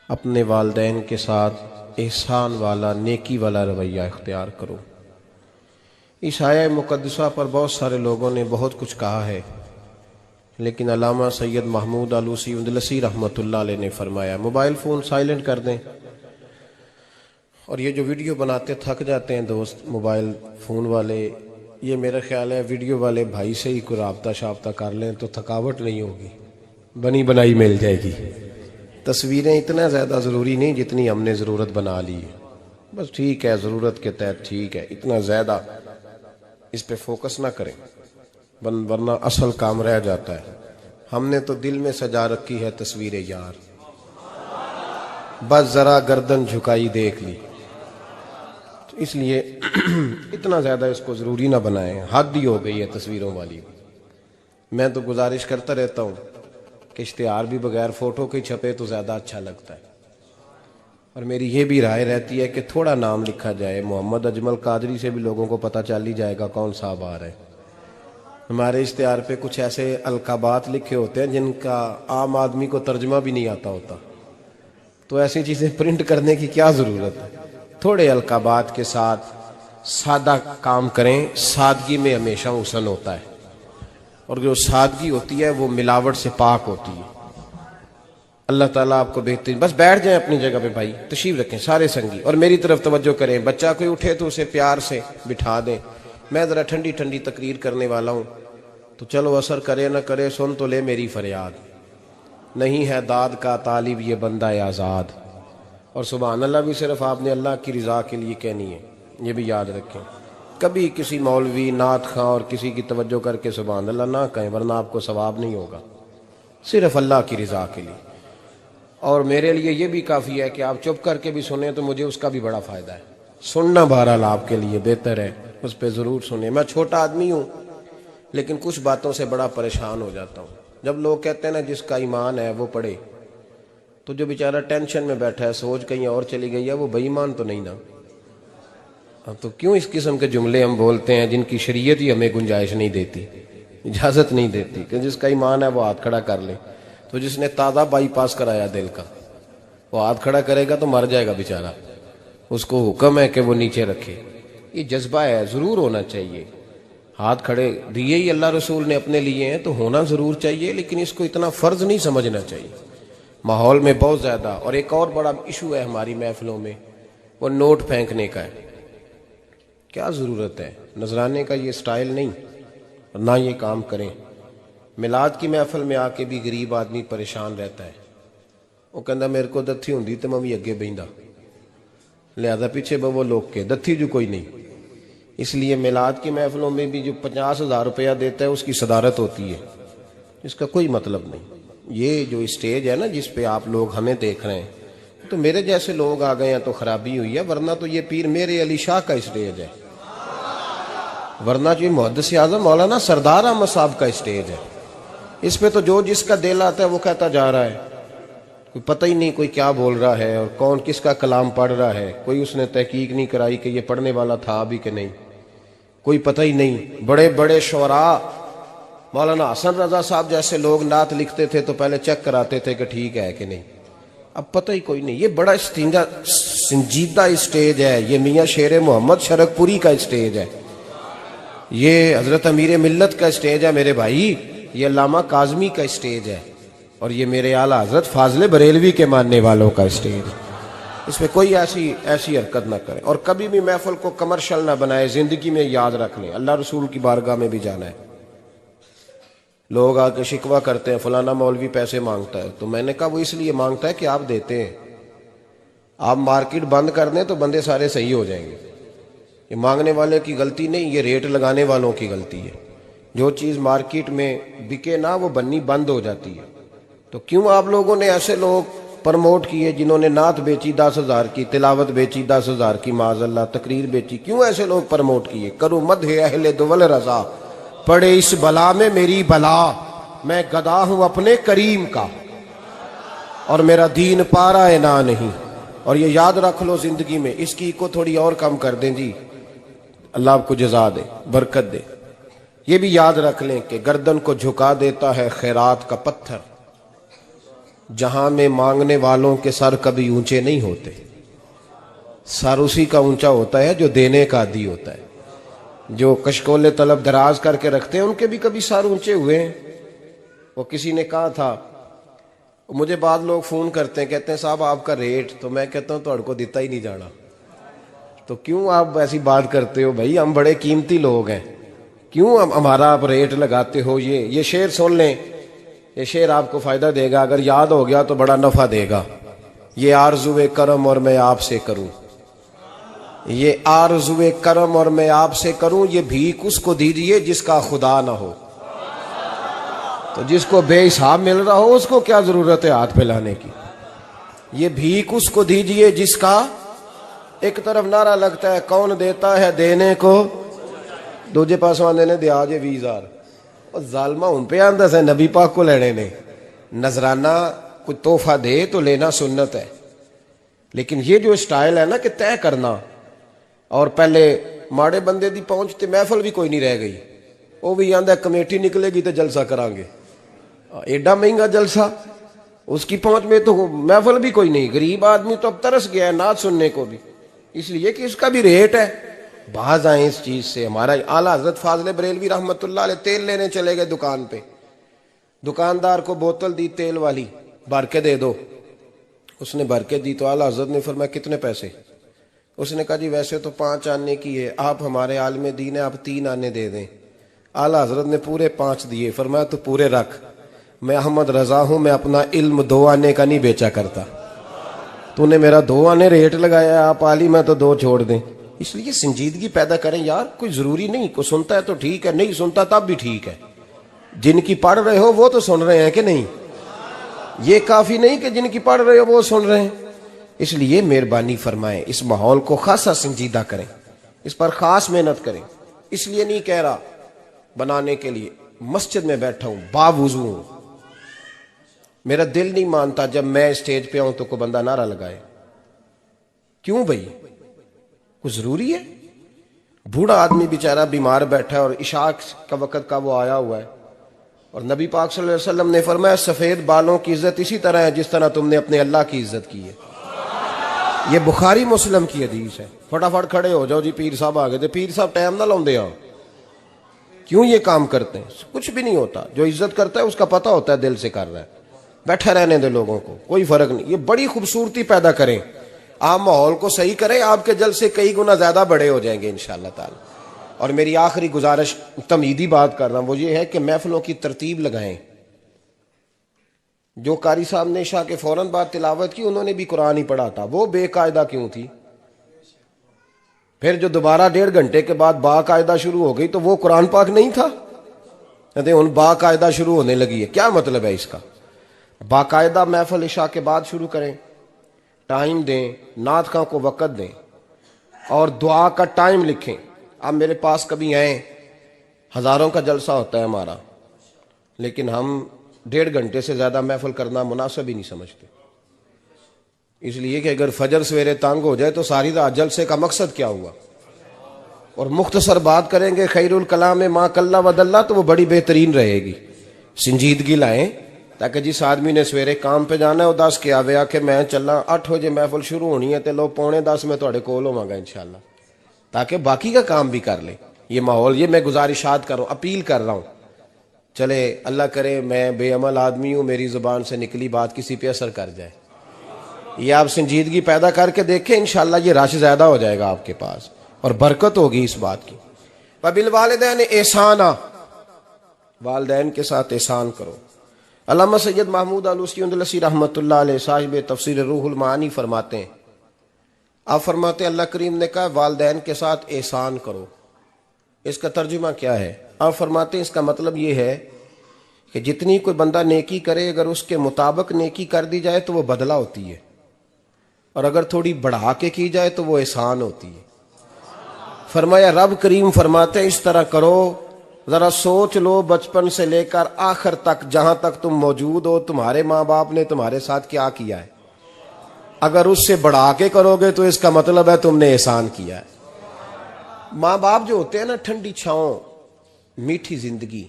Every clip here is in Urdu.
اپنے والدین کے ساتھ احسان والا نیکی والا رویہ اختیار کرو۔ اس آیہ مقدسہ پر بہت سارے لوگوں نے بہت کچھ کہا ہے، لیکن علامہ سید محمود آلوسی اندلسی رحمۃ اللہ علیہ نے فرمایا موبائل فون سائلنٹ کر دیں، اور یہ جو ویڈیو بناتے تھک جاتے ہیں دوست موبائل فون والے، یہ میرا خیال ہے ویڈیو والے بھائی سے ہی کوئی رابطہ شابطہ کر لیں تو تھکاوٹ نہیں ہوگی، بنی بنائی مل جائے گی۔ تصویریں اتنا زیادہ ضروری نہیں جتنی ہم نے ضرورت بنا لی ہے، بس ٹھیک ہے ضرورت کے تحت ٹھیک ہے، اتنا زیادہ اس پہ فوکس نہ کریں ورنہ اصل کام رہ جاتا ہے۔ ہم نے تو دل میں سجا رکھی ہے تصویر یار، بس ذرا گردن جھکائی دیکھ لی، تو اس لیے اتنا زیادہ اس کو ضروری نہ بنائیں، حد ہی ہو گئی ہے تصویروں والی۔ میں تو گزارش کرتا رہتا ہوں کہ اشتہار بھی بغیر فوٹو کے چھپے تو زیادہ اچھا لگتا ہے، اور میری یہ بھی رائے رہتی ہے کہ تھوڑا نام لکھا جائے، محمد اجمل قادری سے بھی لوگوں کو پتہ چل ہی جائے گا کون صاحب آ رہے ہیں۔ ہمارے اشتہار پہ کچھ ایسے القابات لکھے ہوتے ہیں جن کا عام آدمی کو ترجمہ بھی نہیں آتا ہوتا، تو ایسی چیزیں پرنٹ کرنے کی کیا ضرورت ہے؟ تھوڑے القابات کے ساتھ سادہ کام کریں، سادگی میں ہمیشہ حسن ہوتا ہے، اور جو سادگی ہوتی ہے وہ ملاوٹ سے پاک ہوتی ہے۔ اللہ تعالیٰ آپ کو بہترین، بس بیٹھ جائیں اپنی جگہ پہ بھائی، تشریف رکھیں سارے سنگی، اور میری طرف توجہ کریں۔ بچہ کوئی اٹھے تو اسے پیار سے بٹھا دیں، میں ذرا ٹھنڈی ٹھنڈی تقریر کرنے والا ہوں، تو چلو اثر کرے نہ کرے سن تو لے میری فریاد، نہیں ہے داد کا طالب یہ بندہ آزاد، اور سبحان اللہ بھی صرف آپ نے اللہ کی رضا کے لیے کہنی ہے، یہ بھی یاد رکھیں۔ کبھی کسی مولوی نعت خواں اور کسی کی توجہ کر کے سبحان اللہ نہ کہیں، ورنہ آپ کو ثواب نہیں ہوگا، صرف اللہ کی رضا کے لیے۔ اور میرے لیے یہ بھی کافی ہے کہ آپ چپ کر کے بھی سنیں تو مجھے اس کا بھی بڑا فائدہ ہے، سننا بہرحال آپ کے لیے بہتر ہے، اس پہ ضرور سنیں۔ میں چھوٹا آدمی ہوں لیکن کچھ باتوں سے بڑا پریشان ہو جاتا ہوں۔ جب لوگ کہتے ہیں نا جس کا ایمان ہے وہ پڑھے، تو جو بیچارہ ٹینشن میں بیٹھا ہے، سوچ کہیں اور چلی گئی ہے، وہ بے ایمان تو نہیں نا؟ تو کیوں اس قسم کے جملے ہم بولتے ہیں جن کی شریعت ہی ہمیں گنجائش نہیں دیتی، اجازت نہیں دیتی کہ جس کا ایمان ہے وہ ہاتھ کھڑا کر لے؟ تو جس نے تازہ بائی پاس کرایا دل کا، وہ ہاتھ کھڑا کرے گا تو مر جائے گا بیچارہ، اس کو حکم ہے کہ وہ نیچے رکھے۔ یہ جذبہ ہے، ضرور ہونا چاہیے، ہاتھ کھڑے دیے ہی اللہ رسول نے اپنے لیے ہیں تو ہونا ضرور چاہیے، لیکن اس کو اتنا فرض نہیں سمجھنا چاہیے۔ ماحول میں بہت زیادہ، اور ایک اور بڑا ایشو ہے ہماری محفلوں میں، وہ نوٹ پھینکنے کا ہے۔ کیا ضرورت ہے؟ نذرانے کا یہ سٹائل نہیں، نہ یہ کام کریں۔ میلاد کی محفل میں آ کے بھی غریب آدمی پریشان رہتا ہے، وہ کہندا میرے کو دتھی ہوندی تے میں بھی اگے بہندا، لہذا پیچھے بو لوگ کے دتھی جو کوئی نہیں۔ اس لیے میلاد کی محفلوں میں بھی جو 50,000 روپیہ دیتا ہے اس کی صدارت ہوتی ہے، اس کا کوئی مطلب نہیں۔ یہ جو اسٹیج ہے نا جس پہ آپ لوگ ہمیں دیکھ رہے ہیں، تو میرے جیسے لوگ آ گئے ہیں تو خرابی ہوئی ہے، ورنہ تو یہ پیر میرے علی شاہ کا اسٹیج ہے، ورنہ جو محدث اعظم مولانا سردار احمد صاحب کا اسٹیج ہے۔ اس پہ تو جو جس کا دل آتا ہے وہ کہتا جا رہا ہے، کوئی پتہ ہی نہیں کوئی کیا بول رہا ہے اور کون کس کا کلام پڑھ رہا ہے، کوئی اس نے تحقیق نہیں کرائی کہ یہ پڑھنے والا تھا بھی کہ نہیں، کوئی پتہ ہی نہیں۔ بڑے بڑے شعراء، مولانا حسن رضا صاحب جیسے لوگ نعت لکھتے تھے تو پہلے چیک کراتے تھے کہ ٹھیک ہے کہ نہیں، اب پتہ ہی کوئی نہیں۔ یہ بڑا سنجیدہ اسٹیج ہے، یہ میاں شیر محمد شرک پوری کا اسٹیج ہے، یہ حضرت امیر ملت کا اسٹیج ہے میرے بھائی، یہ علامہ کاظمی کا اسٹیج ہے، اور یہ میرے اعلیٰ حضرت فاضل بریلوی کے ماننے والوں کا اسٹیج ہے۔ اس میں کوئی ایسی حرکت نہ کریں، اور کبھی بھی محفل کو کمرشل نہ بنائے۔ زندگی میں یاد رکھ لیں اللہ رسول کی بارگاہ میں بھی جانا ہے۔ لوگ آ کے شکوہ کرتے ہیں فلانا مولوی پیسے مانگتا ہے، تو میں نے کہا وہ اس لیے مانگتا ہے کہ آپ دیتے ہیں، آپ مارکیٹ بند کر دیں تو بندے سارے صحیح ہو جائیں گے۔ یہ مانگنے والے کی غلطی نہیں، یہ ریٹ لگانے والوں کی غلطی ہے۔ جو چیز مارکیٹ میں بکے نہ وہ بننی بند ہو جاتی ہے۔ تو کیوں آپ لوگوں نے ایسے لوگ پرموٹ کیے جنہوں نے نعت بیچی 10,000 کی، تلاوت بیچی 10,000 کی، معاذ اللہ تقریر بیچی، کیوں ایسے لوگ پرموٹ کیے؟ کرو مدح اہل دول رضا، پڑے اس بلا میں میری بلا، میں گدا ہوں اپنے کریم کا، اور میرا دین پارا ہے نہ نہیں۔ اور یہ یاد رکھ لو زندگی میں، اس کی کو تھوڑی اور کم کر دیں جی، اللہ آپ کو جزا دے، برکت دے۔ یہ بھی یاد رکھ لیں کہ گردن کو جھکا دیتا ہے خیرات کا پتھر، جہاں میں مانگنے والوں کے سر کبھی اونچے نہیں ہوتے، سر اسی کا اونچا ہوتا ہے جو دینے کا عادی ہوتا ہے۔ جو کشکول طلب دراز کر کے رکھتے ہیں ان کے بھی کبھی سر اونچے ہوئے ہیں۔ وہ کسی نے کہا تھا، مجھے بعض لوگ فون کرتے ہیں، کہتے ہیں صاحب آپ کا ریٹ، تو میں کہتا ہوں تہاڈے کو دیتا ہی نہیں جانا، تو کیوں آپ ایسی بات کرتے ہو بھائی، ہم بڑے قیمتی لوگ ہیں، کیوں ہمارا آپ ریٹ لگاتے ہو؟ یہ شعر سن لیں، یہ شعر آپ کو فائدہ دے گا، اگر یاد ہو گیا تو بڑا نفع دے گا۔ یہ آرزو کرم اور میں آپ سے کروں، یہ آرزو کرم اور میں آپ سے کروں، یہ بھیک اس کو دیجئے جس کا خدا نہ ہو۔ تو جس کو بے حساب مل رہا ہو اس کو کیا ضرورت ہے ہاتھ پھیلانے کی؟ یہ بھیک اس کو دیجئے جس کا، ایک طرف نعرہ لگتا ہے کون دیتا ہے دینے کو، دوجے پاس آندے نے دیا جے 20,000، اور ظالمہ ان پہ آندہ سے نبی پاک کو لینے نے۔ نذرانہ کوئی تحفہ دے تو لینا سنت ہے، لیکن یہ جو سٹائل ہے نا کہ طے کرنا، اور پہلے ماڑے بندے دی پہنچتے محفل بھی کوئی نہیں رہ گئی، وہ بھی آندہ کمیٹی نکلے گی تو جلسہ کران گے، ایڈا مہنگا جلسہ، اس کی پہنچ میں تو محفل بھی کوئی نہیں، غریب آدمی تو اب ترس گیا ہے نعت سننے کو بھی، اس لیے کہ اس کا بھی ریٹ ہے۔ باز آئیں اس چیز سے۔ ہمارا اعلیٰ حضرت فاضل بریلوی رحمت اللہ علیہ تیل لینے چلے گئے دکان پہ، دکاندار کو بوتل دی تیل والی، بھر کے دے دو، اس نے بھر کے دی تو اعلیٰ حضرت نے فرمایا کتنے پیسے؟ اس نے کہا جی ویسے تو 5 آنے کی ہے، آپ ہمارے عالم دین ہیں، آپ 3 آنے دے دیں۔ اعلیٰ حضرت نے پورے 5 دیے، فرمایا تو پورے رکھ، میں احمد رضا ہوں، میں اپنا علم 2 آنے کا نہیں بیچا کرتا، تو نے میرا 2 آنے ریٹ لگایا، آپ عالم میں تو 2 چھوڑ دیں۔ اس لیے سنجیدگی پیدا کریں یار، کوئی ضروری نہیں، کوئی سنتا ہے تو ٹھیک ہے، نہیں سنتا تب بھی ٹھیک ہے، جن کی پڑھ رہے ہو وہ تو سن رہے ہیں کہ نہیں، یہ کافی نہیں کہ جن کی پڑھ رہے ہو وہ سن رہے ہیں۔ اس لیے مہربانی فرمائیں، اس ماحول کو خاصا سنجیدہ کریں، اس پر خاص محنت کریں۔ اس لیے نہیں کہہ رہا بنانے کے لیے، مسجد میں بیٹھا ہوں باوضو ہوں، میرا دل نہیں مانتا جب میں اسٹیج پہ آؤں تو کوئی بندہ نعرہ لگائے، کیوں بھائی؟ کوئی ضروری ہے؟ بوڑھا آدمی بیچارہ بیمار بیٹھا ہے اور عشاء کا وقت کا وہ آیا ہوا ہے، اور نبی پاک صلی اللہ علیہ وسلم نے فرمایا سفید بالوں کی عزت اسی طرح ہے جس طرح تم نے اپنے اللہ کی عزت کی ہے۔ یہ بخاری مسلم کی حدیث ہے۔ فٹافٹ کھڑے ہو جاؤ جی پیر صاحب آگے تھے، پیر صاحب ٹائم نہ لاؤندے ہاں، کیوں یہ کام کرتے ہیں؟ کچھ بھی نہیں ہوتا، جو عزت کرتا ہے اس کا پتہ ہوتا ہے دل سے کر رہا ہے، بیٹھے رہنے دے لوگوں کو، کوئی فرق نہیں۔ یہ بڑی خوبصورتی پیدا کریں، آپ ماحول کو صحیح کریں، آپ کے جلسے کئی گنا زیادہ بڑے ہو جائیں گے انشاءاللہ تعالی۔ اور میری آخری گزارش، تمہیدی بات کر رہا ہوں، وہ یہ ہے کہ محفلوں کی ترتیب لگائیں۔ جو قاری صاحب نے عشاء کے فوراً بعد تلاوت کی انہوں نے بھی قرآن ہی پڑھا تھا، وہ بے قاعدہ کیوں تھی؟ پھر جو دوبارہ 1.5 گھنٹے کے بعد باقاعدہ شروع ہو گئی تو وہ قرآن پاک نہیں تھا؟ کہتے ہیں ان باقاعدہ شروع ہونے لگی ہے، کیا مطلب ہے اس کا؟ باقاعدہ محفل عشاء کے بعد شروع کریں، ٹائم دیں، نعت خواں کو وقت دیں، اور دعا کا ٹائم لکھیں۔ آپ میرے پاس کبھی آئیں، ہزاروں کا جلسہ ہوتا ہے ہمارا، لیکن ہم 1.5 گھنٹے سے زیادہ محفل کرنا مناسب ہی نہیں سمجھتے، اس لیے کہ اگر فجر سویرے تنگ ہو جائے تو ساری رات جلسے کا مقصد کیا ہوا؟ اور مختصر بات کریں گے خیر الکلام ما کلا ودلہ تو وہ بڑی بہترین رہے گی۔ سنجیدگی لائیں، تاکہ جس آدمی نے سویرے کام پہ جانا ہے وہ 10 کے آوے کہ میں چلا 8 بجے محفل شروع ہونی ہے تے لوگ 9:45 میں تھوڑے کول ہوواں گا انشاءاللہ، تاکہ باقی کا کام بھی کر لیں۔ یہ ماحول، یہ میں گزارشات کر رہا ہوں، اپیل کر رہا ہوں۔ چلے اللہ کرے میں بے عمل آدمی ہوں، میری زبان سے نکلی بات کسی پہ اثر کر جائے، یہ آپ سنجیدگی پیدا کر کے دیکھیں، انشاءاللہ یہ رش زیادہ ہو جائے گا آپ کے پاس اور برکت ہوگی اس بات کی۔ وَبِالْوَالِدَيْنِ احسانا، والدین کے ساتھ احسان کرو۔ علامہ سید محمود آلوسی اندلسی رحمۃ اللہ علیہ صاحب تفسیر روح المعانی فرماتے ہیں، آپ فرماتے ہیں اللہ کریم نے کہا والدین کے ساتھ احسان کرو، اس کا ترجمہ کیا ہے؟ آپ فرماتے ہیں اس کا مطلب یہ ہے کہ جتنی کوئی بندہ نیکی کرے اگر اس کے مطابق نیکی کر دی جائے تو وہ بدلہ ہوتی ہے، اور اگر تھوڑی بڑھا کے کی جائے تو وہ احسان ہوتی ہے۔ فرمایا رب کریم فرماتے ہیں اس طرح کرو، ذرا سوچ لو بچپن سے لے کر آخر تک جہاں تک تم موجود ہو تمہارے ماں باپ نے تمہارے ساتھ کیا کیا ہے، اگر اس سے بڑھا کے کرو گے تو اس کا مطلب ہے تم نے احسان کیا ہے۔ ماں باپ جو ہوتے ہیں نا، ٹھنڈی چھاؤں، میٹھی زندگی،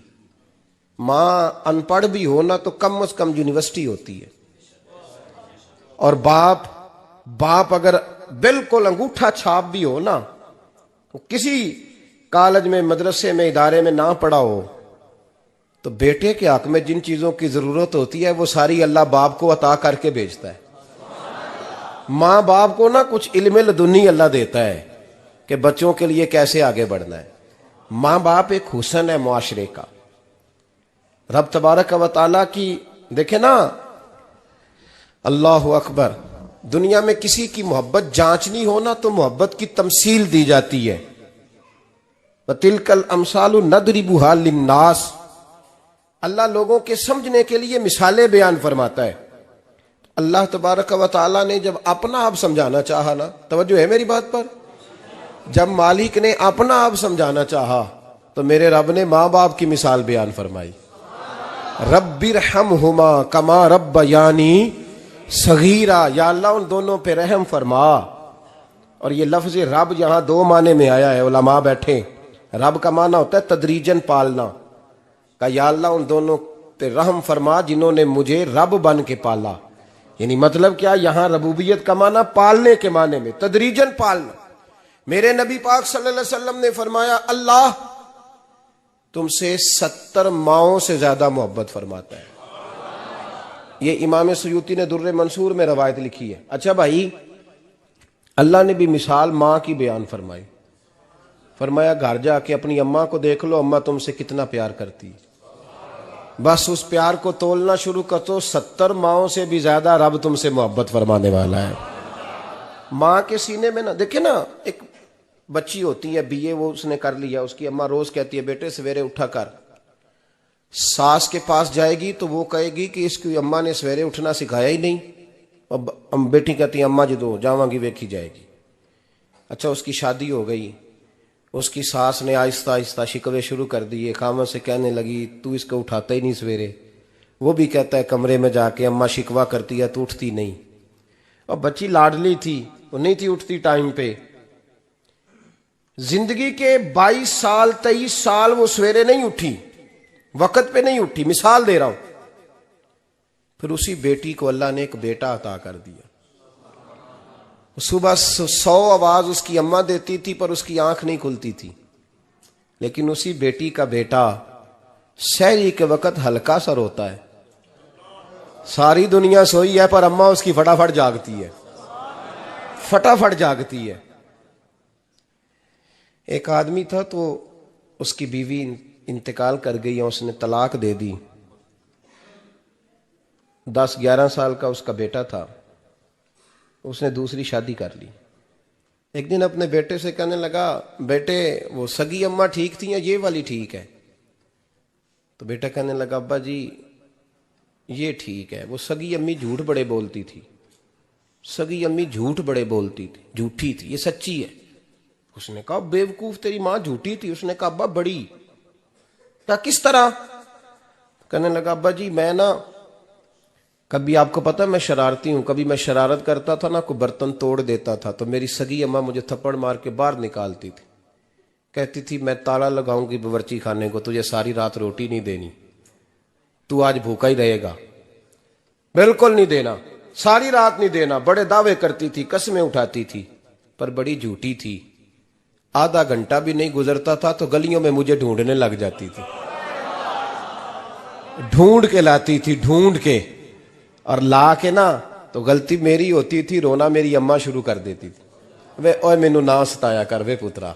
ماں ان پڑھ بھی ہو نا تو کم از کم یونیورسٹی ہوتی ہے، اور باپ اگر بالکل انگوٹھا چھاپ بھی ہو نا، کسی کالج میں، مدرسے میں، ادارے میں نہ پڑھا ہو، تو بیٹے کے حق میں جن چیزوں کی ضرورت ہوتی ہے وہ ساری اللہ باپ کو عطا کر کے بھیجتا ہے۔ ماں باپ کو نا کچھ علم لدنی اللہ دیتا ہے کہ بچوں کے لیے کیسے آگے بڑھنا ہے۔ ماں باپ ایک حسن ہے معاشرے کا۔ رب تبارک و تعالیٰ کی دیکھیں نا، اللہ اکبر، دنیا میں کسی کی محبت جانچنی ہو نا تو محبت کی تمثیل دی جاتی ہے۔ وَتِلْكَ الْأَمْثَالُ نَضْرِبُهَا لِلنَّاسِ، اللہ لوگوں کے سمجھنے کے لیے مثالیں بیان فرماتا ہے۔ اللہ تبارک و تعالیٰ نے جب اپنا آپ سمجھانا چاہا نا، توجہ ہے میری بات پر، جب مالک نے اپنا آپ سمجھانا چاہا تو میرے رب نے ماں باپ کی مثال بیان فرمائی۔ رب ارحمہما کما ربیانی صغیرا، یا اللہ ان دونوں پہ رحم فرما۔ اور یہ لفظ رب یہاں دو معنی میں آیا ہے، علماء بیٹھے۔ رب کا معنی ہوتا ہے تدریجن پالنا، کہ یا اللہ ان دونوں پہ رحم فرما جنہوں نے مجھے رب بن کے پالا۔ یعنی مطلب کیا، یہاں ربوبیت کا معنی پالنے کے معنی میں، تدریجن پالنا۔ میرے نبی پاک صلی اللہ علیہ وسلم نے فرمایا اللہ تم سے 70 ماؤں سے زیادہ محبت فرماتا ہے۔ یہ امام سیوطی نے در منصور میں روایت لکھی ہے۔ اچھا بھائی، اللہ نے بھی مثال ماں کی بیان فرمائی، فرمایا گھر جا کے اپنی اماں کو دیکھ لو، اماں تم سے کتنا پیار کرتی، بس اس پیار کو تولنا شروع کر تو 70 ماؤں سے بھی زیادہ رب تم سے محبت فرمانے والا ہے۔ ماں کے سینے میں نا، دیکھیں نا، ایک بچی ہوتی ہے BA، وہ اس نے کر لیا، اس کی اماں روز کہتی ہے بیٹے سویرے اٹھا کر۔ ساس کے پاس جائے گی تو وہ کہے گی کہ اس کی اماں نے سویرے اٹھنا سکھایا ہی نہیں، اور بیٹی کہتی ہے اماں جدو جاواں گی ویکھی جائے گی۔ اچھا اس کی شادی ہو گئی، اس کی ساس نے آہستہ آہستہ شکوے شروع کر دیے، خامن سے کہنے لگی تو اس کو اٹھاتا ہی نہیں سویرے۔ وہ بھی کہتا ہے کمرے میں جا کے اماں شکوہ کرتی ہے تو اٹھتی نہیں، اور بچی لاڈلی تھی، وہ نہیں تھی اٹھتی ٹائم پہ۔ زندگی کے 22 سال 23 سال وہ سویرے نہیں اٹھی، وقت پہ نہیں اٹھی، مثال دے رہا ہوں۔ پھر اسی بیٹی کو اللہ نے ایک بیٹا عطا کر دیا۔ صبح 100 آواز اس کی اماں دیتی تھی پر اس کی آنکھ نہیں کھلتی تھی، لیکن اسی بیٹی کا بیٹا سحری کے وقت ہلکا سا روتا ہے، ساری دنیا سوئی ہے پر اماں اس کی فٹافٹ جاگتی ہے، فٹافٹ جاگتی ہے۔ ایک آدمی تھا تو اس کی بیوی انتقال کر گئی، اس نے طلاق دے دی۔ 10-11 سال کا اس کا بیٹا تھا، اس نے دوسری شادی کر لی۔ ایک دن اپنے بیٹے سے کہنے لگا بیٹے وہ سگی اماں ٹھیک تھی یا یہ والی ٹھیک ہے؟ تو بیٹا کہنے لگا ابا جی یہ ٹھیک ہے، وہ سگی امی جھوٹ بڑے بولتی تھی، سگی امی جھوٹ بڑے بولتی تھی، جھوٹی تھی، یہ سچی ہے۔ اس نے کہا بیوقوف تیری ماں جھوٹی تھی؟ اس نے کہا ابا بڑی۔ کہا کس طرح؟ کہنے لگا ابا جی میں نا کبھی، آپ کو پتا میں شرارتی ہوں، کبھی میں شرارت کرتا تھا نا، کوئی برتن توڑ دیتا تھا تو میری سگی اماں مجھے تھپڑ مار کے باہر نکالتی تھی، کہتی تھی میں تالا لگاؤں گی باورچی خانے کو، تجھے ساری رات روٹی نہیں دینی، تو آج بھوکا ہی رہے گا، بالکل نہیں دینا، ساری رات نہیں دینا۔ بڑے دعوے کرتی تھی، قسمیں اٹھاتی تھی، پر بڑی جھوٹی تھی۔ آدھا گھنٹہ بھی نہیں گزرتا تھا تو گلیوں میں مجھے ڈھونڈنے لگ جاتی تھی، ڈھونڈ کے لاتی تھی، ڈھونڈ کے، اور لا کے نا تو غلطی میری ہوتی تھی، رونا میری اماں شروع کر دیتی تھی، وے اوے مینوں نہ ستایا کر وے پترا۔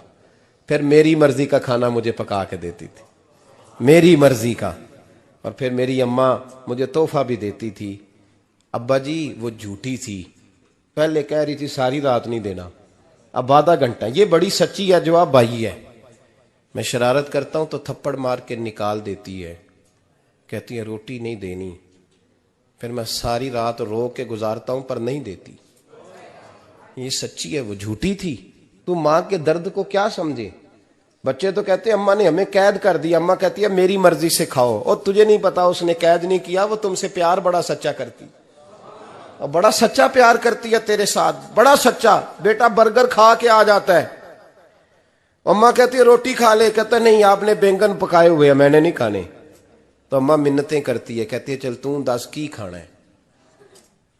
پھر میری مرضی کا کھانا مجھے پکا کے دیتی تھی، میری مرضی کا، اور پھر میری اماں مجھے تحفہ بھی دیتی تھی۔ ابا جی وہ جھوٹی تھی، پہلے کہہ رہی تھی ساری رات نہیں دینا، اب آدھا گھنٹہ۔ یہ بڑی سچی ہے جواب بھائی ہے، میں شرارت کرتا ہوں تو تھپڑ مار کے نکال دیتی ہے، کہتی ہے روٹی نہیں دینی، پھر میں ساری رات رو کے گزارتا ہوں پر نہیں دیتی۔ یہ سچی ہے، وہ جھوٹی تھی۔ تو ماں کے درد کو کیا سمجھے؟ بچے تو کہتے ہیں اماں نے ہمیں قید کر دیا، اماں کہتی ہے میری مرضی سے کھاؤ، اور تجھے نہیں پتا اس نے قید نہیں کیا، وہ تم سے پیار بڑا سچا کرتی، اور بڑا سچا پیار کرتی ہے تیرے ساتھ، بڑا سچا۔ بیٹا برگر کھا کے آ جاتا ہے، اماں کہتی ہے روٹی کھا لے، کہتا ہے نہیں آپ نے بینگن پکائے ہوئے ہیں میں نے نہیں کھانے، تو اماں منتیں کرتی ہے، کہتی ہے چل توں دس کی کھانا ہے،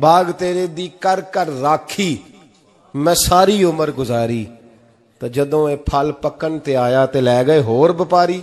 ਬਾਗ ਤੇਰੇ ਦੀ ਕਰ ਕਰ ਰਾਖੀ ਮੈਂ ਸਾਰੀ ਉਮਰ ਗੁਜ਼ਾਰੀ। ਤਾਂ ਜਦੋਂ ਇਹ ਫਲ ਪੱਕਣ ਤੇ ਆਇਆ ਤੇ ਲੈ ਗਏ ਹੋਰ ਵਪਾਰੀ।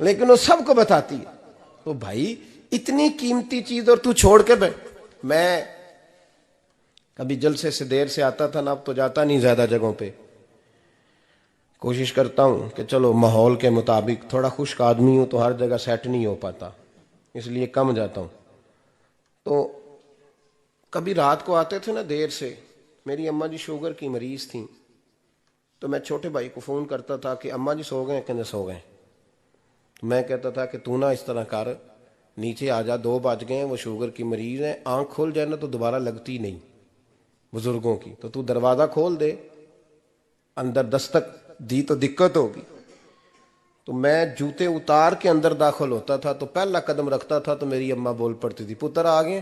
لیکن وہ سب کو بتاتی ہے. تو بھائی اتنی قیمتی چیز اور تو چھوڑ کے میں کبھی جلسے سے دیر سے آتا تھا نا، اب تو جاتا نہیں زیادہ جگہوں پہ. کوشش کرتا ہوں کہ چلو ماحول کے مطابق، تھوڑا خشک آدمی ہوں تو ہر جگہ سیٹ نہیں ہو پاتا، اس لیے کم جاتا ہوں. تو کبھی رات کو آتے تھے نا دیر سے، میری اماں جی شوگر کی مریض تھیں، تو میں چھوٹے بھائی کو فون کرتا تھا کہ اماں جی سو گئے کہ نہیں سو گئے. میں کہتا تھا کہ تو نہ اس طرح کر، نیچے آ جا، 2 بج گئے ہیں، وہ شوگر کی مریض ہیں، آنکھ کھول جائے نا تو دوبارہ لگتی نہیں بزرگوں کی، تو دروازہ کھول دے، اندر دستک دی تو دقت ہوگی. تو میں جوتے اتار کے اندر داخل ہوتا تھا تو پہلا قدم رکھتا تھا تو میری اماں بول پڑتی تھی، پتر آ گئے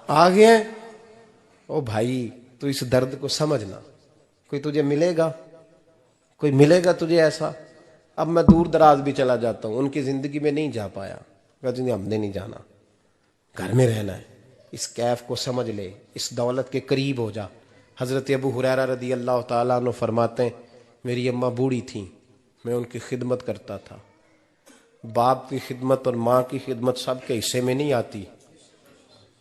آ گئے. او بھائی تو اس درد کو سمجھنا، کوئی تجھے ملے گا، کوئی ملے گا تجھے ایسا. اب میں دور دراز بھی چلا جاتا ہوں، ان کی زندگی میں نہیں جا پایا، کہتے ہیں ہم نے نہیں جانا، گھر میں رہنا ہے. اس کیف کو سمجھ لے، اس دولت کے قریب ہو جا. حضرت ابو ہریرہ رضی اللہ تعالیٰ عنہ فرماتے ہیں میری اماں بوڑھی تھیں، میں ان کی خدمت کرتا تھا. باپ کی خدمت اور ماں کی خدمت سب کے حصے میں نہیں آتی،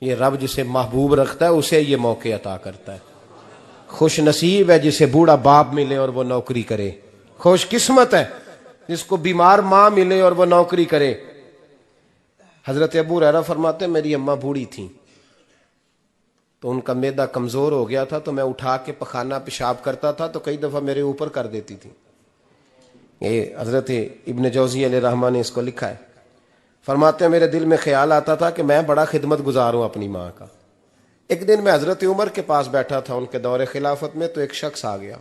یہ رب جسے محبوب رکھتا ہے اسے یہ موقع عطا کرتا ہے. خوش نصیب ہے جسے بوڑھا باپ ملے اور وہ نوکری کرے، خوش قسمت ہے جس کو بیمار ماں ملے اور وہ نوکری کرے. حضرت ابو ہریرہ فرماتے ہیں میری اماں بوڑھی تھیں تو ان کا معدہ کمزور ہو گیا تھا، تو میں اٹھا کے پخانہ پیشاب کرتا تھا تو کئی دفعہ میرے اوپر کر دیتی تھی. یہ حضرت ابن جوزی علیہ رحمٰن نے اس کو لکھا ہے. فرماتے ہیں میرے دل میں خیال آتا تھا کہ میں بڑا خدمت گزار ہوں اپنی ماں کا. ایک دن میں حضرت عمر کے پاس بیٹھا تھا ان کے دور خلافت میں، تو ایک شخص آ گیا.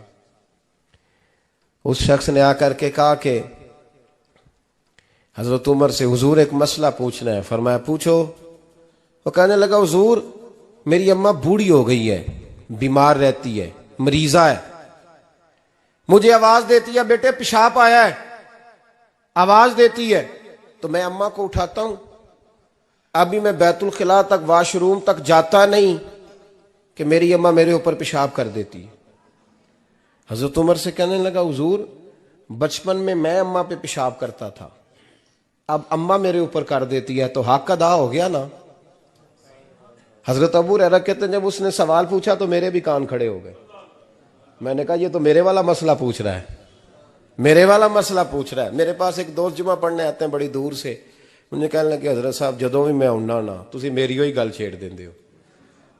اس شخص نے آ کر کے کہا کہ حضرت عمر سے حضور ایک مسئلہ پوچھنا ہے. فرمایا پوچھو. وہ کہنے لگا حضور میری اماں بوڑھی ہو گئی ہے، بیمار رہتی ہے، مریضہ ہے، مجھے آواز دیتی ہے بیٹے پیشاب آیا ہے، آواز دیتی ہے تو میں اماں کو اٹھاتا ہوں. ابھی میں بیت الخلاء تک، واش روم تک جاتا نہیں کہ میری اماں میرے اوپر پیشاب کر دیتی ہے. حضرت عمر سے کہنے لگا حضور بچپن میں اماں پہ پیشاب کرتا تھا، اب اماں میرے اوپر کر دیتی ہے تو حق ادا ہو گیا نا. حضرت ابو ہریرہ کہتے ہیں جب اس نے سوال پوچھا تو میرے بھی کان کھڑے ہو گئے. میں نے کہا یہ تو میرے والا مسئلہ پوچھ رہا ہے، میرے والا مسئلہ پوچھ رہا ہے. میرے پاس ایک دوست جمعہ پڑھنے آتے ہیں بڑی دور سے، مجھے کہنے لگے حضرت صاحب جدوں بھی میں آنا نا تسی میری ہوئی گل چھیڑ دیندے ہو،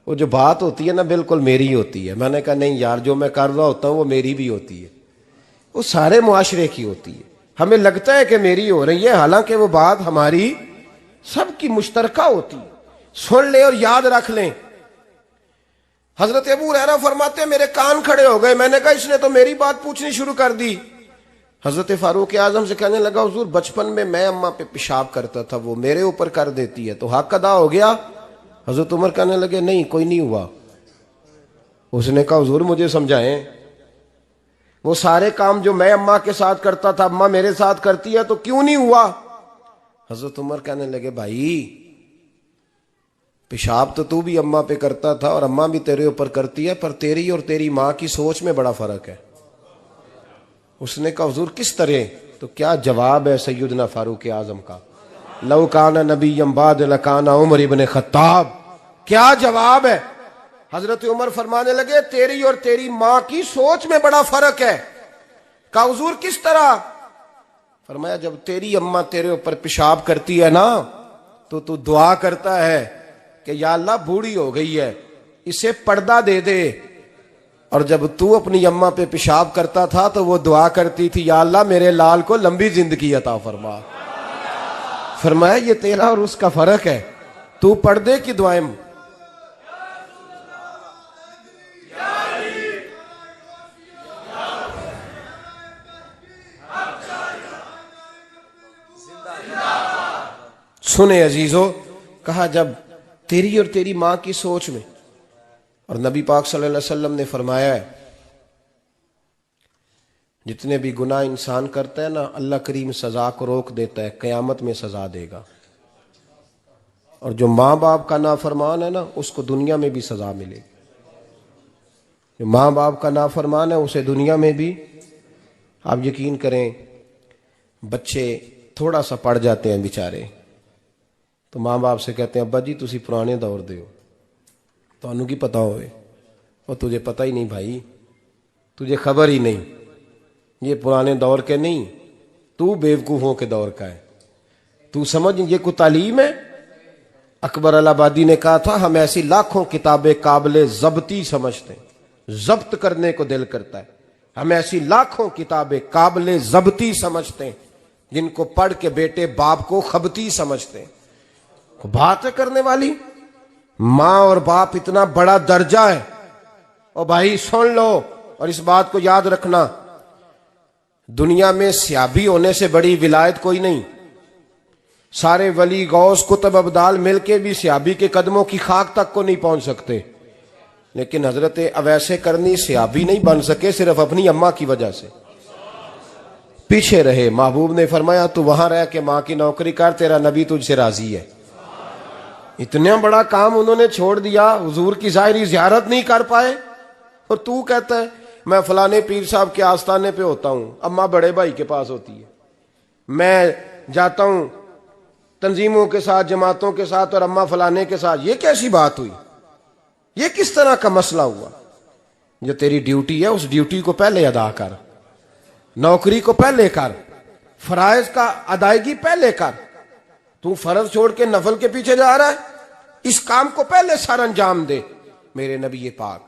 وہ جو بات ہوتی ہے نا بالکل میری ہوتی ہے. میں نے کہا نہیں یار جو میں کر رہا ہوتا ہوں وہ میری بھی ہوتی ہے، وہ سارے معاشرے کی ہوتی ہے. ہمیں لگتا ہے کہ میری ہو رہی ہے، حالانکہ وہ بات ہماری سب کی مشترکہ ہوتی ہے. سن لیں اور یاد رکھ لیں. حضرت ابو ہریرہ فرماتے ہیں میرے کان کھڑے ہو گئے. میں نے کہا اس نے تو میری بات پوچھنی شروع کر دی. حضرت فاروق اعظم سے کہنے لگا حضور بچپن میں اماں پہ پیشاب کرتا تھا، وہ میرے اوپر کر دیتی ہے تو حق ادا ہو گیا. حضرت عمر کہنے لگے نہیں کوئی نہیں ہوا. اس نے کہا حضور مجھے سمجھائیں، وہ سارے کام جو میں اماں کے ساتھ کرتا تھا اماں میرے ساتھ کرتی ہے تو کیوں نہیں ہوا. حضرت عمر کہنے لگے بھائی پیشاب تو بھی اماں پہ کرتا تھا اور اماں بھی تیرے اوپر کرتی ہے، پر تیری اور تیری ماں کی سوچ میں بڑا فرق ہے. اس نے کہا حضور کس طرح؟ تو کیا جواب ہے سیدنا فاروق اعظم کا، لو کان نبی بعد لکان عمر ابن خطاب. کیا جواب ہے؟ حضرت عمر فرمانے لگے تیری اور تیری ماں کی سوچ میں بڑا فرق ہے. کہا حضور کس طرح؟ فرمایا جب تیری اماں تیرے اوپر پیشاب کرتی ہے نا تو دعا کرتا ہے کہ یا اللہ بوڑھی ہو گئی ہے اسے پردہ دے دے، اور جب تو اپنی اماں پہ پیشاب کرتا تھا تو وہ دعا کرتی تھی یا اللہ میرے لال کو لمبی زندگی عطا فرما. فرمایا یہ تیرا اور اس کا فرق ہے، تو پردے کی دعائیں. سنے عزیزو، کہا جب تیری اور تیری ماں کی سوچ میں، اور نبی پاک صلی اللہ علیہ وسلم نے فرمایا ہے جتنے بھی گناہ انسان کرتا ہے نا اللہ کریم سزا کو روک دیتا ہے، قیامت میں سزا دے گا. اور جو ماں باپ کا نافرمان ہے نا اس کو دنیا میں بھی سزا ملے گی. جو ماں باپ کا نافرمان ہے اسے دنیا میں بھی. آپ یقین کریں بچے تھوڑا سا پڑ جاتے ہیں بیچارے تو ماں باپ سے کہتے ہیں ابا جی تسی پرانے دور دے ہو تانوں کی پتا ہوئے اور تجھے پتہ ہی نہیں بھائی تجھے خبر ہی نہیں یہ پرانے دور کے نہیں تو بیوقوفوں کے دور کا ہے تو سمجھ یہ کوئی تعلیم ہے اکبر الہآبادی نے کہا تھا ہم ایسی لاکھوں کتابیں قابل ضبطی سمجھتے ہیں ضبط کرنے کو دل کرتا ہے ہم ایسی لاکھوں کتابیں قابل ضبطی سمجھتے ہیں جن کو پڑھ کے بیٹے باپ کو خبتی سمجھتے ہیں بات ہے کرنے والی ماں اور باپ اتنا بڑا درجہ ہے اور بھائی سن لو اور اس بات کو یاد رکھنا دنیا میں سیابی ہونے سے بڑی ولایت کوئی نہیں سارے ولی غوث کتب ابدال مل کے بھی سیابی کے قدموں کی خاک تک کو نہیں پہنچ سکتے لیکن حضرت اویس کرنی سیابی نہیں بن سکے صرف اپنی اماں کی وجہ سے پیچھے رہے محبوب نے فرمایا تو وہاں رہ کے ماں کی نوکری کر تیرا نبی تجھ سے راضی ہے اتنا بڑا کام انہوں نے چھوڑ دیا حضور کی ظاہری زیارت نہیں کر پائے اور تو کہتا ہے میں فلانے پیر صاحب کے آستانے پہ ہوتا ہوں اماں بڑے بھائی کے پاس ہوتی ہے میں جاتا ہوں تنظیموں کے ساتھ جماعتوں کے ساتھ اور اماں فلانے کے ساتھ یہ کیسی بات ہوئی یہ کس طرح کا مسئلہ ہوا جو تیری ڈیوٹی ہے اس ڈیوٹی کو پہلے ادا کر نوکری کو پہلے کر فرائض کا ادائیگی پہلے کر تو فرض چھوڑ کے نفل کے پیچھے جا رہا ہے اس کام کو پہلے سر انجام دے میرے نبی پاک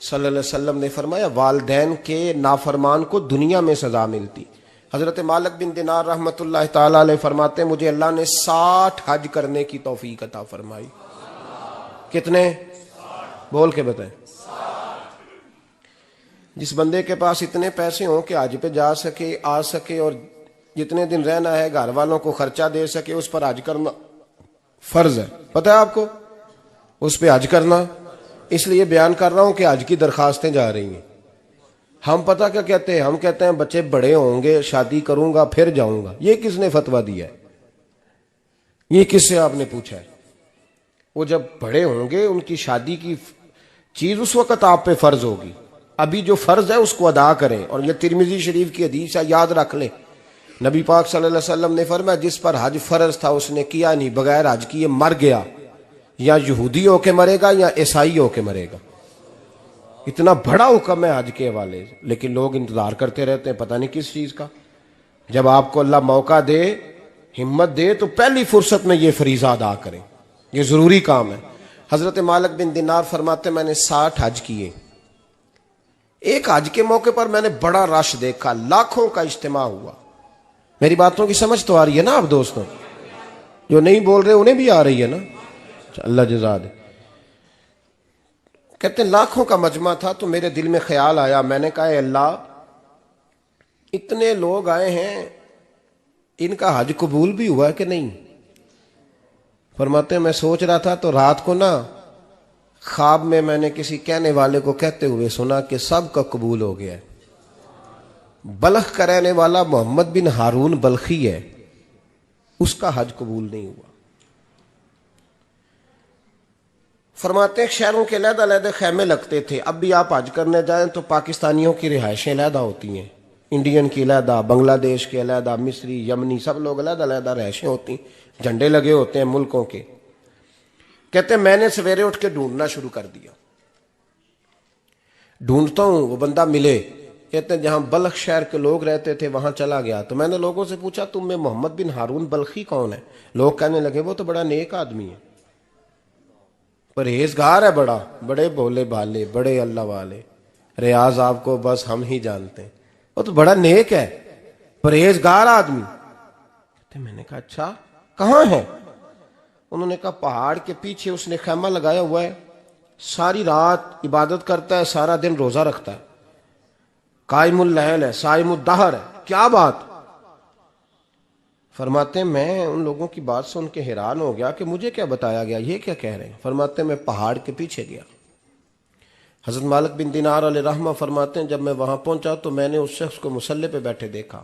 صلی اللہ علیہ وسلم نے فرمایا والدین کے نافرمان کو دنیا میں سزا ملتی حضرت مالک بن دینار رحمت اللہ تعالی علیہ فرماتے ہیں مجھے اللہ نے 60 حج کرنے کی توفیق عطا فرمائی کتنے بول کے بتائیں جس بندے کے پاس اتنے پیسے ہوں کہ حج پہ جا سکے آ سکے اور جتنے دن رہنا ہے گھر والوں کو خرچہ دے سکے اس پر حج کرنا فرض ہے پتہ ہے آپ کو اس پہ حج کرنا اس لیے بیان کر رہا ہوں کہ حج کی درخواستیں جا رہی ہیں ہم پتہ کیا کہتے ہیں ہم کہتے ہیں بچے بڑے ہوں گے شادی کروں گا پھر جاؤں گا یہ کس نے فتویٰ دیا ہے یہ کس سے آپ نے پوچھا ہے وہ جب بڑے ہوں گے ان کی شادی کی چیز اس وقت آپ پہ فرض ہوگی ابھی جو فرض ہے اس کو ادا کریں اور یہ ترمذی شریف کی حدیث ہے یاد رکھ لیں نبی پاک صلی اللہ علیہ وسلم نے فرمایا جس پر حج فرض تھا اس نے کیا نہیں بغیر حج کیے مر گیا یا یہودی ہو کے مرے گا یا عیسائی ہو کے مرے گا اتنا بڑا حکم ہے حج کے حوالے سے لیکن لوگ انتظار کرتے رہتے ہیں پتہ نہیں کس چیز کا جب آپ کو اللہ موقع دے ہمت دے تو پہلی فرصت میں یہ فریضہ ادا کریں یہ ضروری کام ہے حضرت مالک بن دینار فرماتے میں نے 60 حج کیے ایک حج کے موقع پر میں نے بڑا رش دیکھا لاکھوں کا اجتماع ہوا میری باتوں کی سمجھ تو آ رہی ہے نا آپ دوستوں جو نہیں بول رہے انہیں بھی آ رہی ہے نا اللہ جزا دے کہتے ہیں لاکھوں کا مجمع تھا تو میرے دل میں خیال آیا میں نے کہا اے اللہ اتنے لوگ آئے ہیں ان کا حج قبول بھی ہوا ہے کہ نہیں فرماتے ہیں میں سوچ رہا تھا تو رات کو نا خواب میں نے کسی کہنے والے کو کہتے ہوئے سنا کہ سب کا قبول ہو گیا ہے بلخ کا رہنے والا محمد بن ہارون بلخی ہے اس کا حج قبول نہیں ہوا فرماتے ہیں شہروں کے علیحدہ علیحدہ خیمے لگتے تھے اب بھی آپ حج کرنے جائیں تو پاکستانیوں کی رہائشیں علیحدہ ہوتی ہیں انڈین کی علیحدہ بنگلہ دیش کے علیحدہ مصری یمنی سب لوگ علیحدہ علیحدہ رہائشیں ہوتی ہیں جھنڈے لگے ہوتے ہیں ملکوں کے کہتے ہیں میں نے سویرے اٹھ کے ڈھونڈنا شروع کر دیا ڈھونڈتا ہوں وہ بندہ ملے کہتے ہیں جہاں بلخ شہر کے لوگ رہتے تھے وہاں چلا گیا تو میں نے لوگوں سے پوچھا تم میں محمد بن ہارون بلخی کون ہے لوگ کہنے لگے وہ تو بڑا نیک آدمی ہے پرہیزگار ہے بڑے بولے بھالے بڑے اللہ والے ریاض آپ کو بس ہم ہی جانتے ہیں وہ تو بڑا نیک ہے پرہیزگار آدمی میں نے کہا اچھا کہاں ہے انہوں نے کہا پہاڑ کے پیچھے اس نے خیمہ لگایا ہوا ہے ساری رات عبادت کرتا ہے سارا دن روزہ رکھتا ہے قائم اللیل ہے صائم الدہر ہے کیا بات فرماتے ہیں میں ان لوگوں کی بات سن کے حیران ہو گیا کہ مجھے کیا بتایا گیا یہ کیا کہہ رہے ہیں فرماتے ہیں میں پہاڑ کے پیچھے گیا حضرت مالک بن دینار علیہ رحمہ فرماتے ہیں جب میں وہاں پہنچا تو میں نے اس شخص کو مصلی پہ بیٹھے دیکھا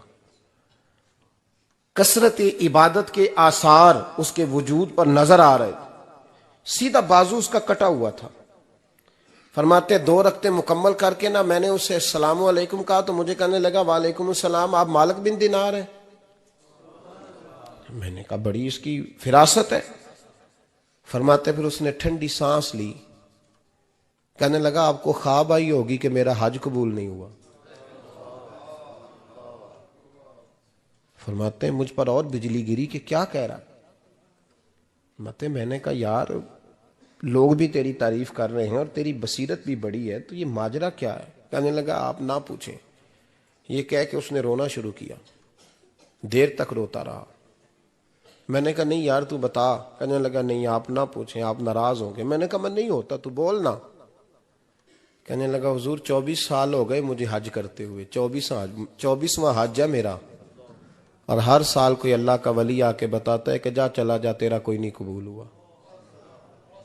کثرت عبادت کے آثار اس کے وجود پر نظر آ رہے تھے سیدھا بازو اس کا کٹا ہوا تھا فرماتے 2 رکعتیں مکمل کر کے نا میں نے اسے السلام علیکم کہا تو مجھے کہنے لگا وعلیکم السلام آپ مالک بن دینار ہیں میں نے کہا بڑی اس کی فراست ہے. فرماتے پھر اس نے ٹھنڈی سانس لی, کہنے لگا آپ کو خواب آئی ہوگی کہ میرا حج قبول نہیں ہوا. فرماتے ہیں مجھ پر اور بجلی گری کہ کیا کہہ رہا. میں نے کہا یار لوگ بھی تیری تعریف کر رہے ہیں اور تیری بصیرت بھی بڑی ہے, تو یہ ماجرا کیا ہے؟ کہنے لگا آپ نہ پوچھیں. یہ کہہ کہ اس نے رونا شروع کیا, دیر تک روتا رہا. میں نے کہا نہیں یار تو بتا. کہنے لگا نہیں آپ نہ پوچھیں, آپ ناراض ہوں گے. میں نے کہا میں نہیں ہوتا, تو بولنا. کہنے لگا حضور 24 سال ہو گئے مجھے حج کرتے ہوئے, 24واں حج ہے میرا, اور ہر سال کوئی اللہ کا ولی آ کے بتاتا ہے کہ جا چلا جا تیرا کوئی نہیں قبول ہوا.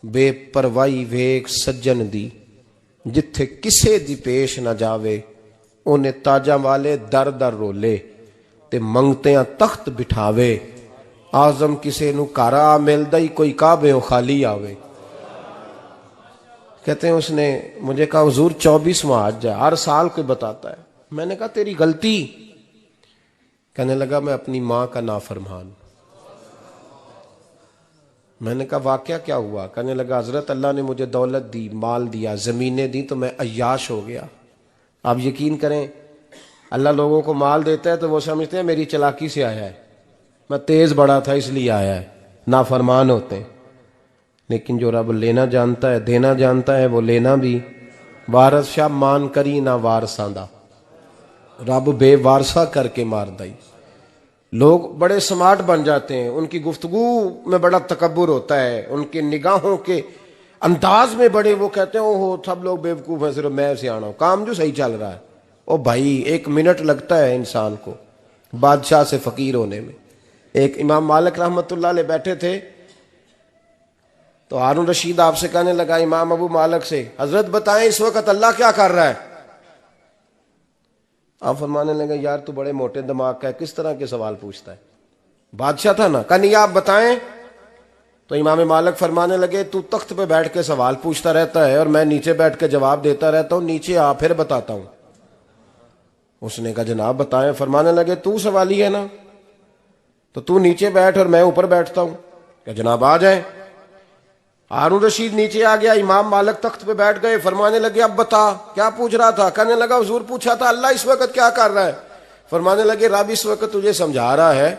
بے پروائی ویک سجن دی جتھے کسے دی پیش نہ جاوے, انہیں تاجاں والے در در رولے تے منگتیاں تخت بٹھاوے. آزم کسے نو کارا ملدا ہی کوئی کعبے و خالی آوے. کہتے ہیں اس نے مجھے کہا حضور 24واں حج ہے, ہر سال کوئی بتاتا ہے. میں نے کہا تیری غلطی. کہنے لگا میں اپنی ماں کا نافرمان. میں نے کہا واقعہ کیا ہوا؟ کہنے لگا حضرت اللہ نے مجھے دولت دی, مال دیا, زمینیں دی, تو میں عیاش ہو گیا. آپ یقین کریں اللہ لوگوں کو مال دیتا ہے تو وہ سمجھتے ہیں میری چلاکی سے آیا ہے, میں تیز بڑا تھا اس لیے آیا ہے. نافرمان ہوتے ہیں. لیکن جو رب لینا جانتا ہے دینا جانتا ہے وہ لینا بھی. وارث شاہ مان کری نہ وارثاں دا, رب بے وارثہ کر کے مار دائی. لوگ بڑے سمارٹ بن جاتے ہیں, ان کی گفتگو میں بڑا تکبر ہوتا ہے, ان کے نگاہوں کے انداز میں بڑے, وہ کہتے ہیں اوہ سب لوگ بیوقوف ہیں صرف میں سیاںا ہوں, کام جو صحیح چل رہا ہے. او بھائی 1 منٹ لگتا ہے انسان کو بادشاہ سے فقیر ہونے میں. ایک امام مالک رحمت اللہ علیہ بیٹھے تھے, تو ہارون رشید آپ سے کہنے لگا امام ابو مالک سے, حضرت بتائیں اس وقت اللہ کیا کر رہا ہے؟ آپ فرمانے لگے یار تو بڑے موٹے دماغ کا ہے, کس طرح کے سوال پوچھتا ہے؟ بادشاہ تھا نا. کہا نہیں آپ بتائیں. تو امام مالک فرمانے لگے تو تخت پہ بیٹھ کے سوال پوچھتا رہتا ہے اور میں نیچے بیٹھ کے جواب دیتا رہتا ہوں, نیچے آ پھر بتاتا ہوں. اس نے کہا جناب بتائیں. فرمانے لگے تو سوالی ہے نا, تو تو نیچے بیٹھ اور میں اوپر بیٹھتا ہوں. کہ جناب آ جائیں. ہارون رشید نیچے آ گیا, امام مالک تخت پہ بیٹھ گئے. فرمانے لگے اب بتا کیا پوچھ رہا تھا؟ کہنے لگا حضور پوچھا تھا اللہ اس وقت کیا کر رہا ہے. فرمانے لگے رب اس وقت تجھے سمجھا رہا ہے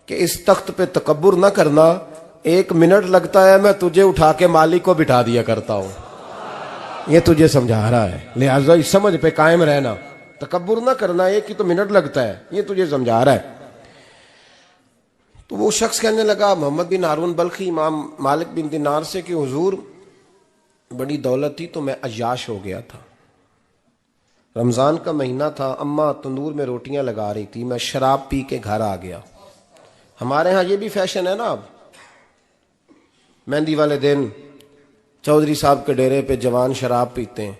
کہ اس تخت پہ تکبر نہ کرنا, 1 منٹ لگتا ہے میں تجھے اٹھا کے مالک کو بٹھا دیا کرتا ہوں. یہ تجھے سمجھا رہا ہے, لہٰذا اس سمجھ پہ قائم رہنا, تکبر نہ کرنا, 1 ہی تو منٹ لگتا ہے, یہ تجھے سمجھا رہا ہے. تو وہ شخص کہنے لگا محمد بن ہارون بلخی امام مالک بن دینار سے کہ حضور بڑی دولت تھی تو میں عیاش ہو گیا تھا. رمضان کا مہینہ تھا, اماں تندور میں روٹیاں لگا رہی تھی, میں شراب پی کے گھر آ گیا. ہمارے ہاں یہ بھی فیشن ہے نا, اب مہندی والے دن چودھری صاحب کے ڈیرے پہ جوان شراب پیتے ہیں,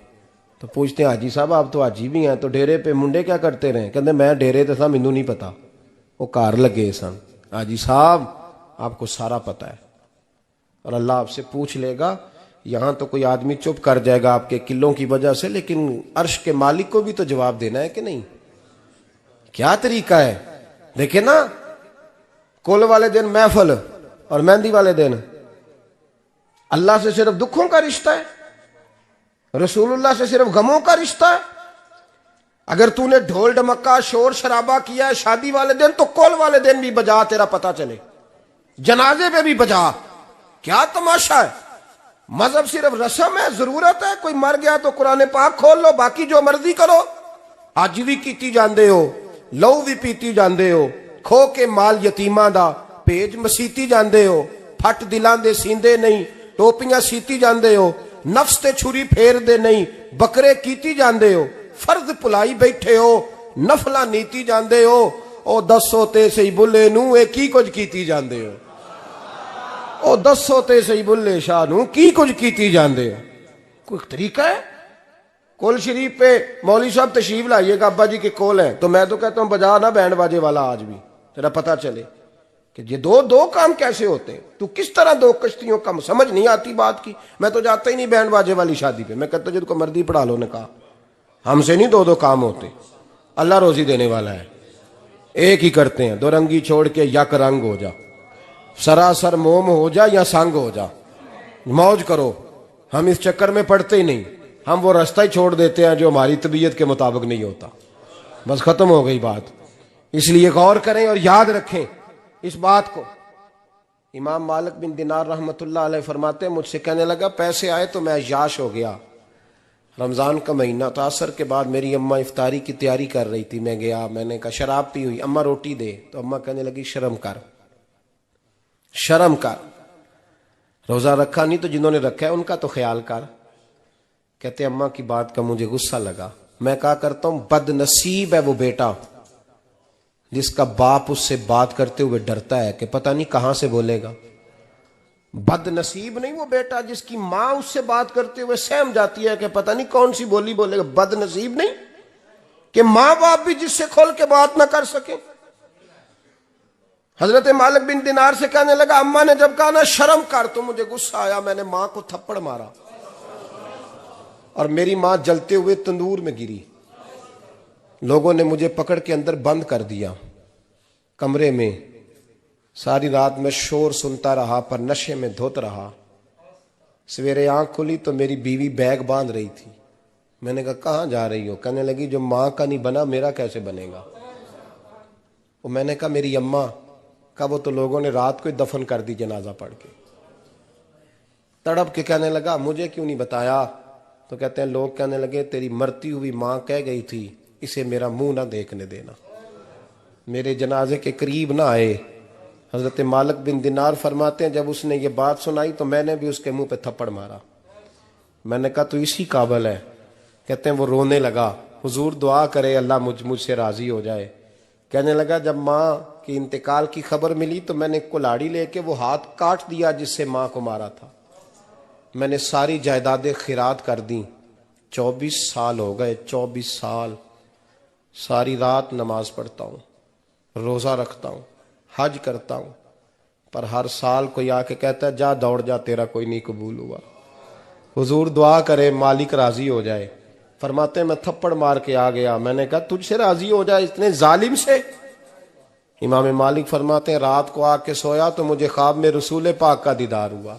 تو پوچھتے ہیں حاجی صاحب آپ تو حاجی بھی ہیں, تو ڈیرے پہ منڈے کیا کرتے رہے؟ کہتے میں ڈیرے تے تھا مینوں نہیں پتا, وہ کار لگے سن. حاجی صاحب آپ کو سارا پتا ہے, اور اللہ آپ سے پوچھ لے گا. یہاں تو کوئی آدمی چپ کر جائے گا آپ کے قلوں کی وجہ سے, لیکن عرش کے مالک کو بھی تو جواب دینا ہے کہ نہیں. کیا طریقہ ہے دیکھیں نا, کل والے دن محفل اور مہندی والے دن اللہ سے صرف دکھوں کا رشتہ ہے, رسول اللہ سے صرف غموں کا رشتہ ہے. اگر تو نے ڈھول ڈمکا شور شرابہ کیا ہے شادی والے دن, تو کل والے دن بھی بجا, تیرا پتہ چلے. جنازے پہ بھی بجا. کیا تماشا ہے؟ مذہب صرف رسم ہے, ضرورت ہے. کوئی مر گیا تو قرآن پاک کھول لو, باقی جو مرضی کرو. حج بھی کیتی جاندے ہو, لہو بھی پیتی جاندے ہو, کھو کے مال یتیماں دا پیج مسیتی جاندے ہو, پھٹ دلاں دے سیندے نہیں, ٹوپیاں سیتی جاندے ہو, نفس تے چھری پھیر دے نہیں, بکرے کیتی جاندے ہو, فرض پلائی بیٹھے ہو, نفلا نیتی جاندے ہو. او دسو تے سی بلے نو اے کی کچھ کیتی جاندے ہو, او دسو تے سی بلے شاہ نو کی کچھ کیتی جاندے ہو. کوئی طریقہ ہے؟ کول شریف پہ مولوی صاحب تشریف لائیے گا, ابا جی کے کول ہیں, تو میں تو کہتا ہوں بجا نہ بینڈ باجے والا آج بھی, تیرا پتہ چلے کہ یہ دو کام کیسے ہوتے ہیں. تو کس طرح 2 کشتیوں کا سمجھ نہیں آتی بات کی. میں تو جاتا ہی نہیں بینڈ باجے والی شادی پہ, میں کہتا ہوں جن کو مردی پڑھا لو نے کہا, ہم سے نہیں 2 کام ہوتے. اللہ روزی دینے والا ہے. ایک ہی کرتے ہیں, دو رنگی چھوڑ کے یک رنگ ہو جا, سراسر موم ہو جا یا سنگ ہو جا, موج کرو. ہم اس چکر میں پڑتے ہی نہیں, ہم وہ راستہ ہی چھوڑ دیتے ہیں جو ہماری طبیعت کے مطابق نہیں ہوتا. بس ختم ہو گئی بات. اس لیے غور کریں اور یاد رکھیں اس بات کو. امام مالک بن دینار رحمۃ اللہ علیہ فرماتے ہیں, مجھ سے کہنے لگا پیسے آئے تو میں عیاش ہو گیا. رمضان کا مہینہ تھا, عصر کے بعد میری اماں افطاری کی تیاری کر رہی تھی. میں گیا, میں نے کہا شراب پی ہوئی, اماں روٹی دے. تو اماں کہنے لگی شرم کر, شرم کر, روزہ رکھا نہیں تو جنہوں نے رکھا ہے ان کا تو خیال کر. کہتے اماں کی بات کا مجھے غصہ لگا. میں کہا کرتا ہوں بد نصیب ہے وہ بیٹا جس کا باپ اس سے بات کرتے ہوئے ڈرتا ہے کہ پتہ نہیں کہاں سے بولے گا. بد نصیب نہیں وہ بیٹا جس کی ماں اس سے بات کرتے ہوئے سہم جاتی ہے کہ پتہ نہیں کون سی بولی بولے گا. بد نصیب نہیں کہ ماں باپ بھی جس سے کھول کے بات نہ کر سکیں. حضرت مالک بن دینار سے کہنے لگا اماں نے جب کہا نا شرم کر تو مجھے غصہ آیا, میں نے ماں کو تھپڑ مارا اور میری ماں جلتے ہوئے تندور میں گری. لوگوں نے مجھے پکڑ کے اندر بند کر دیا کمرے میں. ساری رات میں شور سنتا رہا پر نشے میں دھوت رہا. سویرے آنکھ کھلی تو میری بیوی بیگ باندھ رہی تھی. میں نے کہا کہاں جا رہی ہو؟ کہنے لگی جو ماں کا نہیں بنا میرا کیسے بنے گا. وہ میں نے کہا میری اماں کا, وہ تو لوگوں نے رات کو دفن کر دی جنازہ پڑھ کے. تڑپ کے کہنے لگا مجھے کیوں نہیں بتایا؟ تو کہتے ہیں لوگ کہنے لگے تیری مرتی ہوئی ماں کہہ گئی تھی اسے میرا منہ نہ دیکھنے دینا, میرے جنازے کے قریب نہ آئے. حضرت مالک بن دینار فرماتے ہیں جب اس نے یہ بات سنائی تو میں نے بھی اس کے منہ پہ تھپڑ مارا. میں نے کہا تو اسی قابل ہے. کہتے ہیں وہ رونے لگا, حضور دعا کرے اللہ مجھ سے راضی ہو جائے. کہنے لگا جب ماں کی انتقال کی خبر ملی تو میں نے کلاڑی لے کے وہ ہاتھ کاٹ دیا جس سے ماں کو مارا تھا. میں نے ساری جائیدادیں خیرات کر دیں. 24 سال ہو گئے, 24 سال. ساری رات نماز پڑھتا ہوں, روزہ رکھتا ہوں, حج کرتا ہوں, پر ہر سال کوئی آ کے کہتا ہے جا دوڑ جا تیرا کوئی نہیں قبول ہوا. حضور دعا کرے مالک راضی ہو جائے. فرماتے ہیں میں تھپڑ مار کے آ گیا. میں نے کہا تجھ سے راضی ہو جائے اتنے ظالم سے؟ امام مالک فرماتے ہیں رات کو آ کے سویا تو مجھے خواب میں رسول پاک کا دیدار ہوا.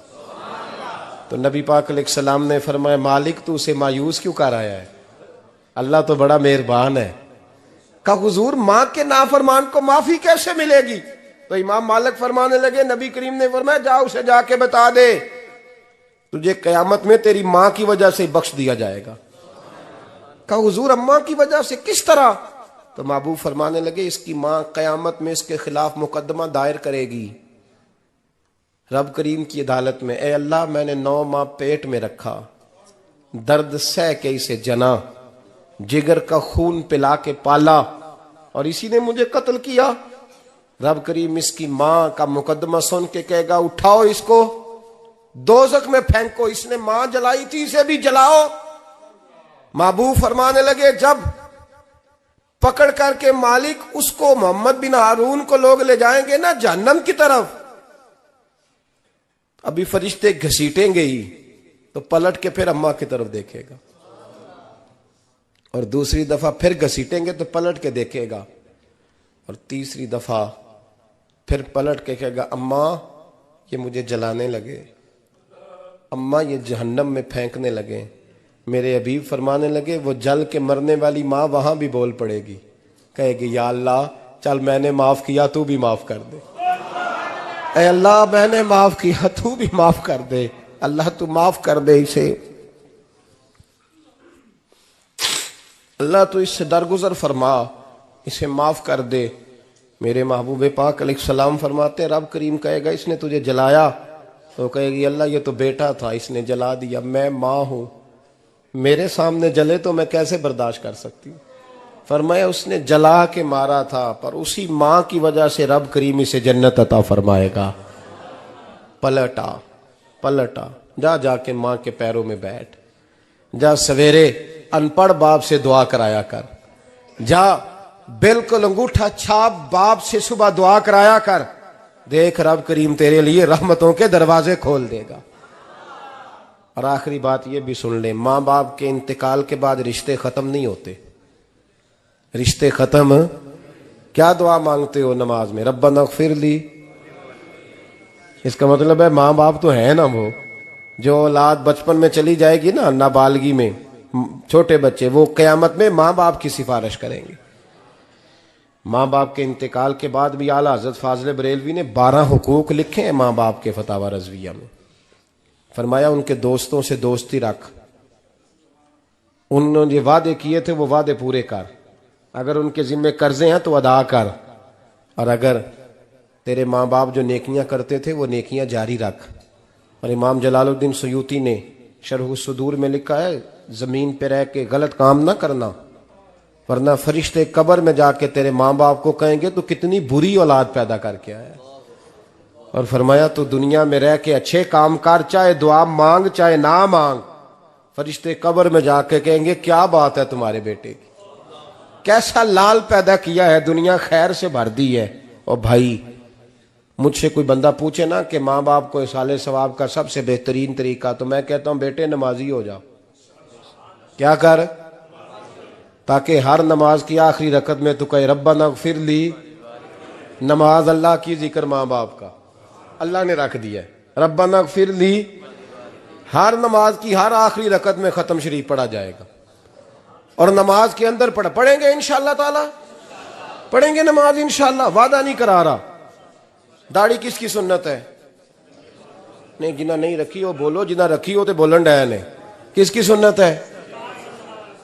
تو نبی پاک علیہ السلام نے فرمایا مالک تو اسے مایوس کیوں کر آیا ہے, اللہ تو بڑا مہربان ہے. کہا حضور ماں کے نافرمان کو معافی کیسے ملے گی؟ تو امام مالک فرمانے لگے نبی کریم نے فرمایا جا اسے جا کے بتا دے تجھے قیامت میں تیری ماں کی وجہ سے بخش دیا جائے گا. کہا حضور اماں کی وجہ سے کس طرح؟ تو محبوب فرمانے لگے اس کی ماں قیامت میں اس کے خلاف مقدمہ دائر کرے گی رب کریم کی عدالت میں, اے اللہ میں نے 9 ماہ پیٹ میں رکھا, درد سہ کے اسے جنا, جگر کا خون پلا کے پالا اور اسی نے مجھے قتل کیا. رب کریم اس کی ماں کا مقدمہ سن کے کہے گا اٹھاؤ اس کو دوزخ میں پھینکو, اس نے ماں جلائی تھی اسے بھی جلاؤ. محبوب فرمانے لگے جب پکڑ کر کے مالک اس کو محمد بن ہارون کو لوگ لے جائیں گے نا جہنم کی طرف, ابھی فرشتے گھسیٹیں گے ہی تو پلٹ کے پھر اماں کی طرف دیکھے گا اور دوسری دفعہ پھر گھسیٹیں گے تو پلٹ کے دیکھے گا اور تیسری دفعہ پھر پلٹ کے کہے گا اماں یہ مجھے جلانے لگے, اماں یہ جہنم میں پھینکنے لگے. میرے حبیب فرمانے لگے وہ جل کے مرنے والی ماں وہاں بھی بول پڑے گی, کہے گی یا اللہ چل میں نے معاف کیا تو بھی معاف کر دے, اے اللہ میں نے معاف کیا تو بھی معاف کر دے, اللہ تو معاف کر دے اسے, اللہ تو اس سے درگزر فرما, اسے معاف کر دے. میرے محبوب پاک علیہ السلام فرماتے ہیں رب کریم کہے گا اس نے تجھے جلایا, تو کہے گی اللہ یہ تو بیٹا تھا اس نے جلا دیا, میں ماں ہوں میرے سامنے جلے تو میں کیسے برداشت کر سکتی ہوں. فرمایا اس نے جلا کے مارا تھا پر اسی ماں کی وجہ سے رب کریم اسے جنت عطا فرمائے گا. پلٹا جا کے ماں کے پیروں میں بیٹھ, جا سویرے ان پڑھ باپ سے دعا کرایا کر, جا بالکل انگوٹھا چھاپ باپ سے صبح دعا کرایا کر, دیکھ رب کریم تیرے لیے رحمتوں کے دروازے کھول دے گا. اور آخری بات یہ بھی سن لیں, ماں باپ کے انتقال کے بعد رشتے ختم نہیں ہوتے, رشتے ختم کیا دعا مانگتے ہو نماز میں؟ ربنا اغفر لی. اس کا مطلب ہے ماں باپ تو ہے نا، وہ جو اولاد بچپن میں چلی جائے گی نا، نابالغی میں، چھوٹے بچے، وہ قیامت میں ماں باپ کی سفارش کریں گے. ماں باپ کے انتقال کے بعد بھی اعلیٰ حضرت فاضل بریلوی نے 12 حقوق لکھے ہیں ماں باپ کے فتاوی رضویہ میں. فرمایا ان کے دوستوں سے دوستی رکھ، انہوں نے جو وعدے کیے تھے وہ وعدے پورے کر، اگر ان کے ذمہ قرضے ہیں تو ادا کر، اور اگر تیرے ماں باپ جو نیکیاں کرتے تھے وہ نیکیاں جاری رکھ. اور امام جلال الدین سیوطی نے شرح الصدور میں لکھا ہے زمین پہ رہ کے غلط کام نہ کرنا، ورنہ فرشتے قبر میں جا کے تیرے ماں باپ کو کہیں گے تو کتنی بری اولاد پیدا کر کے آیا. اور فرمایا تو دنیا میں رہ کے اچھے کام کر، چاہے دعا مانگ چاہے نہ مانگ، فرشتے قبر میں جا کے کہیں گے کیا بات ہے تمہارے بیٹے کی، کیسا لال پیدا کیا ہے، دنیا خیر سے بھر دی ہے. اور بھائی مجھ سے کوئی بندہ پوچھے نا کہ ماں باپ کو اصالہ ثواب کا سب سے بہترین طریقہ، تو میں کہتا ہوں بیٹے نمازی ہو جاؤ. کیا کر؟ تاکہ ہر نماز کی آخری رکعت میں تو کہے ربنا اغفر لی. نماز اللہ کی، ذکر ماں باپ کا، اللہ نے رکھ دیا ہے ربنا اغفر لی. ہر نماز کی ہر آخری رکعت میں ختم شریف پڑھا جائے گا، اور نماز کے اندر پڑھیں گے انشاءاللہ تعالی، پڑھیں گے نماز انشاءاللہ، وعدہ نہیں کرا رہا. داڑھی کس کی سنت ہے؟ نہیں جنہ نہیں رکھی ہو بولو، جنہ رکھی ہو تو بولن ڈایا نے. کس کی سنت ہے؟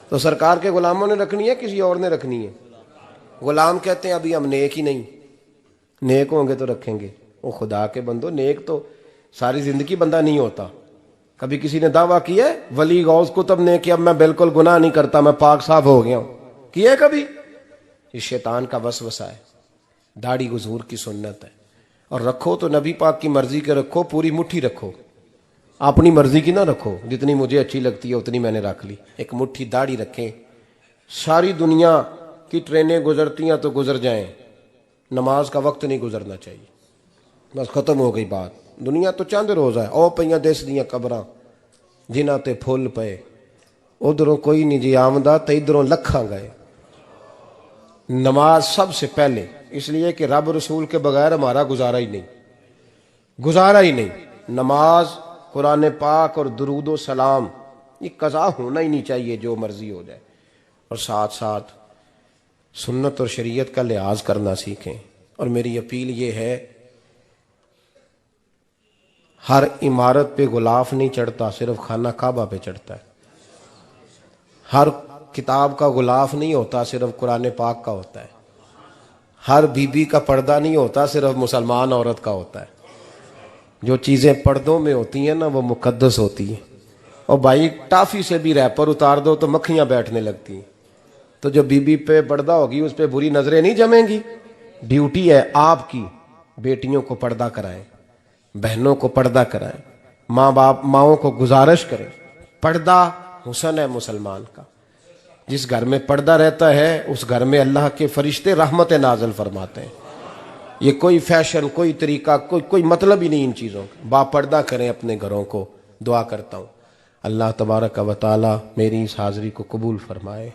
تو سرکار کے غلاموں نے رکھنی ہے کسی اور نے رکھنی ہے؟ غلام کہتے ہیں ابھی ہم نیک ہی نہیں، نیک ہوں گے تو رکھیں گے. وہ خدا کے بندو، نیک تو ساری زندگی بندہ نہیں ہوتا. کبھی کسی نے دعویٰ کیا ہے ولی غوث کتب نے کہ اب میں بالکل گناہ نہیں کرتا، میں پاک صاف ہو گیا ہوں؟ کیا ہے کبھی؟ یہ شیطان کا وسوسہ ہے. داڑھی حضور کی سنت ہے، اور رکھو تو نبی پاک کی مرضی کے رکھو، پوری مٹھی رکھو، اپنی مرضی کی نہ رکھو. جتنی مجھے اچھی لگتی ہے اتنی میں نے رکھ لی. ایک مٹھی داڑھی رکھیں. ساری دنیا کی ٹرینیں گزرتی ہیں تو گزر جائیں، نماز کا وقت نہیں گزرنا چاہیے. بس ختم ہو گئی بات. دنیا تو چند روز ہے، او پئیاں دس دیاں قبراں جنہاں تے پھول پئے، ادھروں کوئی نہیں جی آمدہ تے ادھروں لکھاں گئے. نماز سب سے پہلے، اس لیے کہ رب رسول کے بغیر ہمارا گزارا ہی نہیں. نماز، قرآن پاک اور درود و سلام، یہ قضا ہونا ہی نہیں چاہیے، جو مرضی ہو جائے. اور ساتھ ساتھ سنت اور شریعت کا لحاظ کرنا سیکھیں. اور میری اپیل یہ ہے، ہر عمارت پہ غلاف نہیں چڑھتا، صرف خانہ کعبہ پہ چڑھتا ہے. ہر کتاب کا غلاف نہیں ہوتا، صرف قرآن پاک کا ہوتا ہے. ہر بی بی کا پردہ نہیں ہوتا، صرف مسلمان عورت کا ہوتا ہے. جو چیزیں پردوں میں ہوتی ہیں نا وہ مقدس ہوتی ہیں. اور بھائی ٹافی سے بھی ریپر اتار دو تو مکھیاں بیٹھنے لگتی ہیں. تو جو بی بی پہ پردہ ہوگی اس پہ بری نظریں نہیں جمیں گی. ڈیوٹی ہے آپ کی، بیٹیوں کو پردہ کرائیں، بہنوں کو پردہ کرائیں، ماؤں کو گزارش کریں. پردہ حسن ہے مسلمان کا. جس گھر میں پردہ رہتا ہے اس گھر میں اللہ کے فرشتے رحمت نازل فرماتے ہیں. یہ کوئی فیشن، کوئی طریقہ، کوئی مطلب ہی نہیں ان چیزوں کا. با پردہ کریں اپنے گھروں کو. دعا کرتا ہوں اللہ تبارک و تعالی میری اس حاضری کو قبول فرمائے.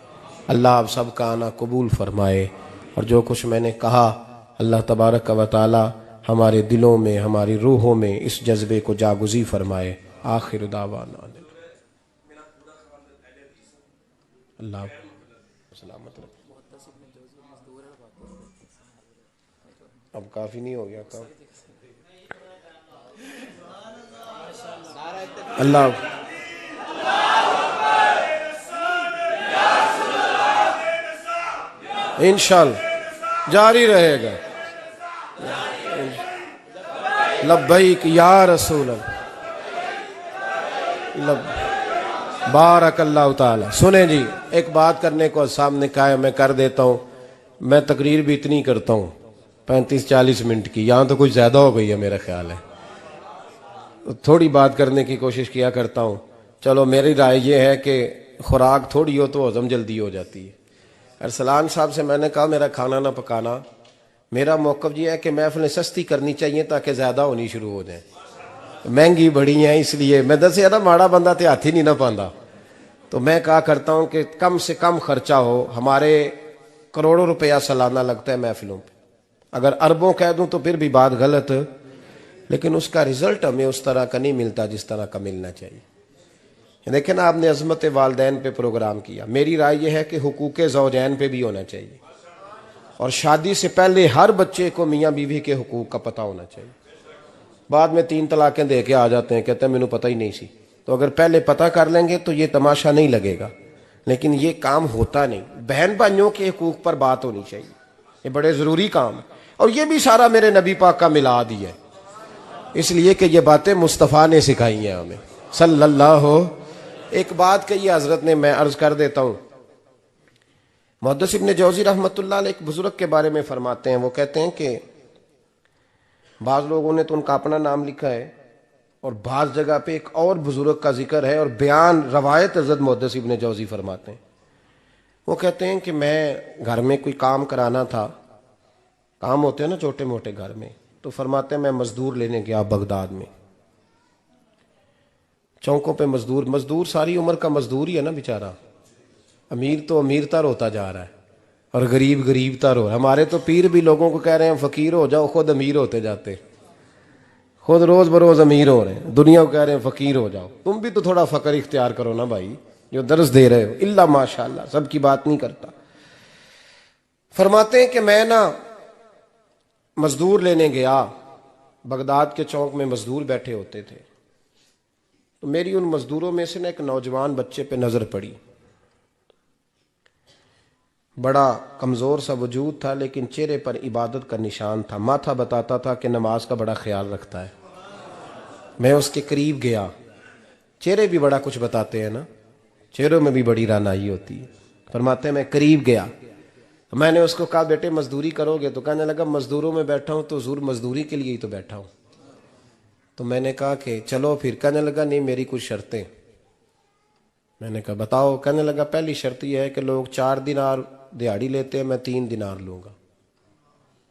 اللہ آپ سب کا آنا قبول فرمائے. اور جو کچھ میں نے کہا اللہ تبارک و تعالی ہمارے دلوں میں، ہماری روحوں میں اس جذبے کو جاگزی فرمائے. آخر دعوانا اللہ سلامت رکھے. اب کافی نہیں ہو گیا کام؟ اللہ انشاءاللہ جاری رہے گا. لبیک یا رسول اللہ. بارک اللہ تعالی. سنیں جی، ایک بات کرنے کو سامنے کہا ہے، میں کر دیتا ہوں. میں تقریر بھی اتنی کرتا ہوں 35-40 منٹ کی، یہاں تو کچھ زیادہ ہو گئی ہے میرا خیال ہے. تھوڑی بات کرنے کی کوشش کیا کرتا ہوں. چلو میری رائے یہ ہے کہ خوراک تھوڑی ہو تو ہضم جلدی ہو جاتی ہے. ارسلان صاحب سے میں نے کہا میرا کھانا نہ پکانا. میرا موقف یہ ہے کہ محفلیں سستی کرنی چاہیے تاکہ زیادہ ہونی شروع ہو جائیں. مہنگی بڑی ہیں اس لیے میں دسیا نا ماڑا بندہ تے ہاتھ ہی نہیں نہ پاندا. تو میں کہا کرتا ہوں کہ کم سے کم خرچہ ہو. ہمارے کروڑوں روپیہ سالانہ لگتا ہے محفلوں پہ، اگر اربوں کہہ دوں تو پھر بھی بات غلط، لیکن اس کا رزلٹ ہمیں اس طرح کا نہیں ملتا جس طرح کا ملنا چاہیے۔ دیکھیں نا، آپ نے عظمت والدین پہ پروگرام کیا، میری رائے یہ ہے کہ حقوق زوجین پہ بھی ہونا چاہیے، اور شادی سے پہلے ہر بچے کو میاں بیوی کے حقوق کا پتہ ہونا چاہیے۔ بعد میں 3 طلاقیں دے کے آ جاتے ہیں، کہتے ہیں مینوں پتہ ہی نہیں سی، تو اگر پہلے پتہ کر لیں گے تو یہ تماشا نہیں لگے گا، لیکن یہ کام ہوتا نہیں۔ بہن بھائیوں کے حقوق پر بات ہونی چاہیے، یہ بڑے ضروری کام ہے، اور یہ بھی سارا میرے نبی پاک کا میلاد ہی ہے، اس لیے کہ یہ باتیں مصطفیٰ نے سکھائی ہیں ہمیں صلی اللہ ہو۔ ایک بات کہی حضرت نے، میں عرض کر دیتا ہوں۔ محدث ابن جوزی رحمۃ اللہ علیہ ایک بزرگ کے بارے میں فرماتے ہیں، وہ کہتے ہیں کہ بعض لوگوں نے تو ان کا اپنا نام لکھا ہے، اور بعض جگہ پہ ایک اور بزرگ کا ذکر ہے، اور بیان روایت حضرت محدث ابن جوزی فرماتے ہیں۔ وہ کہتے ہیں کہ میں گھر میں کوئی کام کرانا تھا، کام ہوتے ہیں نا چھوٹے موٹے گھر میں، تو فرماتے ہیں میں مزدور لینے گیا بغداد میں، چوکوں پہ مزدور ساری عمر کا مزدور ہی ہے نا بیچارہ، امیر تو امیر تر ہوتا جا رہا ہے اور غریب غریب تر ہو رہا ہے۔ ہمارے تو پیر بھی لوگوں کو کہہ رہے ہیں فقیر ہو جاؤ، خود امیر ہوتے جاتے، خود روز بروز امیر ہو رہے ہیں، دنیا کو کہہ رہے ہیں فقیر ہو جاؤ۔ تم بھی تو تھوڑا فقر اختیار کرو نا بھائی، جو درس دے رہے ہو، اللہ ماشاءاللہ، سب کی بات نہیں کرتا۔ فرماتے ہیں کہ میں نا مزدور لینے گیا، بغداد کے چوک میں مزدور بیٹھے ہوتے تھے، تو میری ان مزدوروں میں سے نا ایک نوجوان بچے پہ نظر پڑی، بڑا کمزور سا وجود تھا، لیکن چہرے پر عبادت کا نشان تھا، ماتھا بتاتا تھا کہ نماز کا بڑا خیال رکھتا ہے۔ میں اس کے قریب گیا، چہرے بھی بڑا کچھ بتاتے ہیں نا، چہروں میں بھی بڑی رانائی ہوتی ہے۔ فرماتے ہیں میں قریب گیا، میں نے اس کو کہا بیٹے مزدوری کرو گے؟ تو کہنے لگا مزدوروں میں بیٹھا ہوں تو حضور مزدوری کے لیے ہی تو بیٹھا ہوں۔ تو میں نے کہا کہ چلو پھر، کہنے لگا نہیں میری کچھ شرطیں۔ میں نے کہا بتاؤ؟ کہنے لگا پہلی شرط یہ ہے کہ لوگ 4 دینار دیہاڑی لیتے ہیں، میں 3 دینار لوں گا۔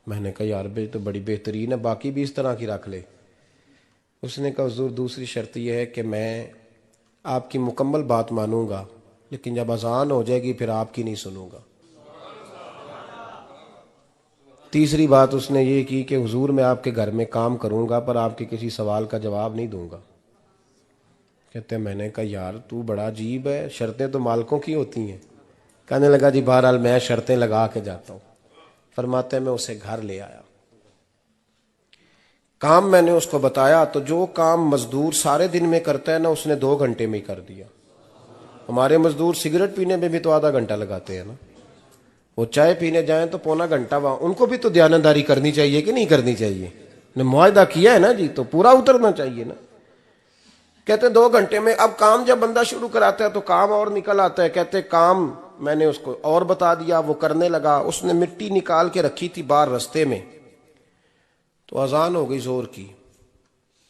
میں نے کہا یار بھائی تو بڑی بہترین ہے، باقی بھی اس طرح کی رکھ لے۔ اس نے کہا حضور دوسری شرط یہ ہے کہ میں آپ کی مکمل بات مانوں گا، لیکن جب اذان ہو جائے گی پھر آپ کی نہیں سنوں گا۔ تیسری بات اس نے یہ کی کہ حضور میں آپ کے گھر میں کام کروں گا پر آپ کے کسی سوال کا جواب نہیں دوں گا۔ کہتے ہیں میں نے کہا یار تو بڑا عجیب ہے، شرطیں تو مالکوں کی ہوتی ہیں۔ کہنے لگا جی بہرحال میں شرطیں لگا کے جاتا ہوں۔ فرماتے ہیں میں اسے گھر لے آیا، کام میں نے اس کو بتایا، تو جو کام مزدور سارے دن میں کرتا ہے نا، اس نے 2 گھنٹے میں ہی کر دیا۔ ہمارے مزدور سگریٹ پینے میں بھی تو آدھا گھنٹہ لگاتے ہیں نا، وہ چائے پینے جائیں تو پونا گھنٹہ وہاں، ان کو بھی تو دیانتداری کرنی چاہیے کہ نہیں کرنی چاہیے؟ نے معاہدہ کیا ہے نا جی، تو پورا اترنا چاہیے نا۔ کہتے ہیں 2 گھنٹے میں، اب کام جب بندہ شروع کراتا ہے تو کام اور نکل آتا ہے۔ کہتے کام میں نے اس کو اور بتا دیا، وہ کرنے لگا۔ اس نے مٹی نکال کے رکھی تھی باہر رستے میں، تو اذان ہو گئی زور کی،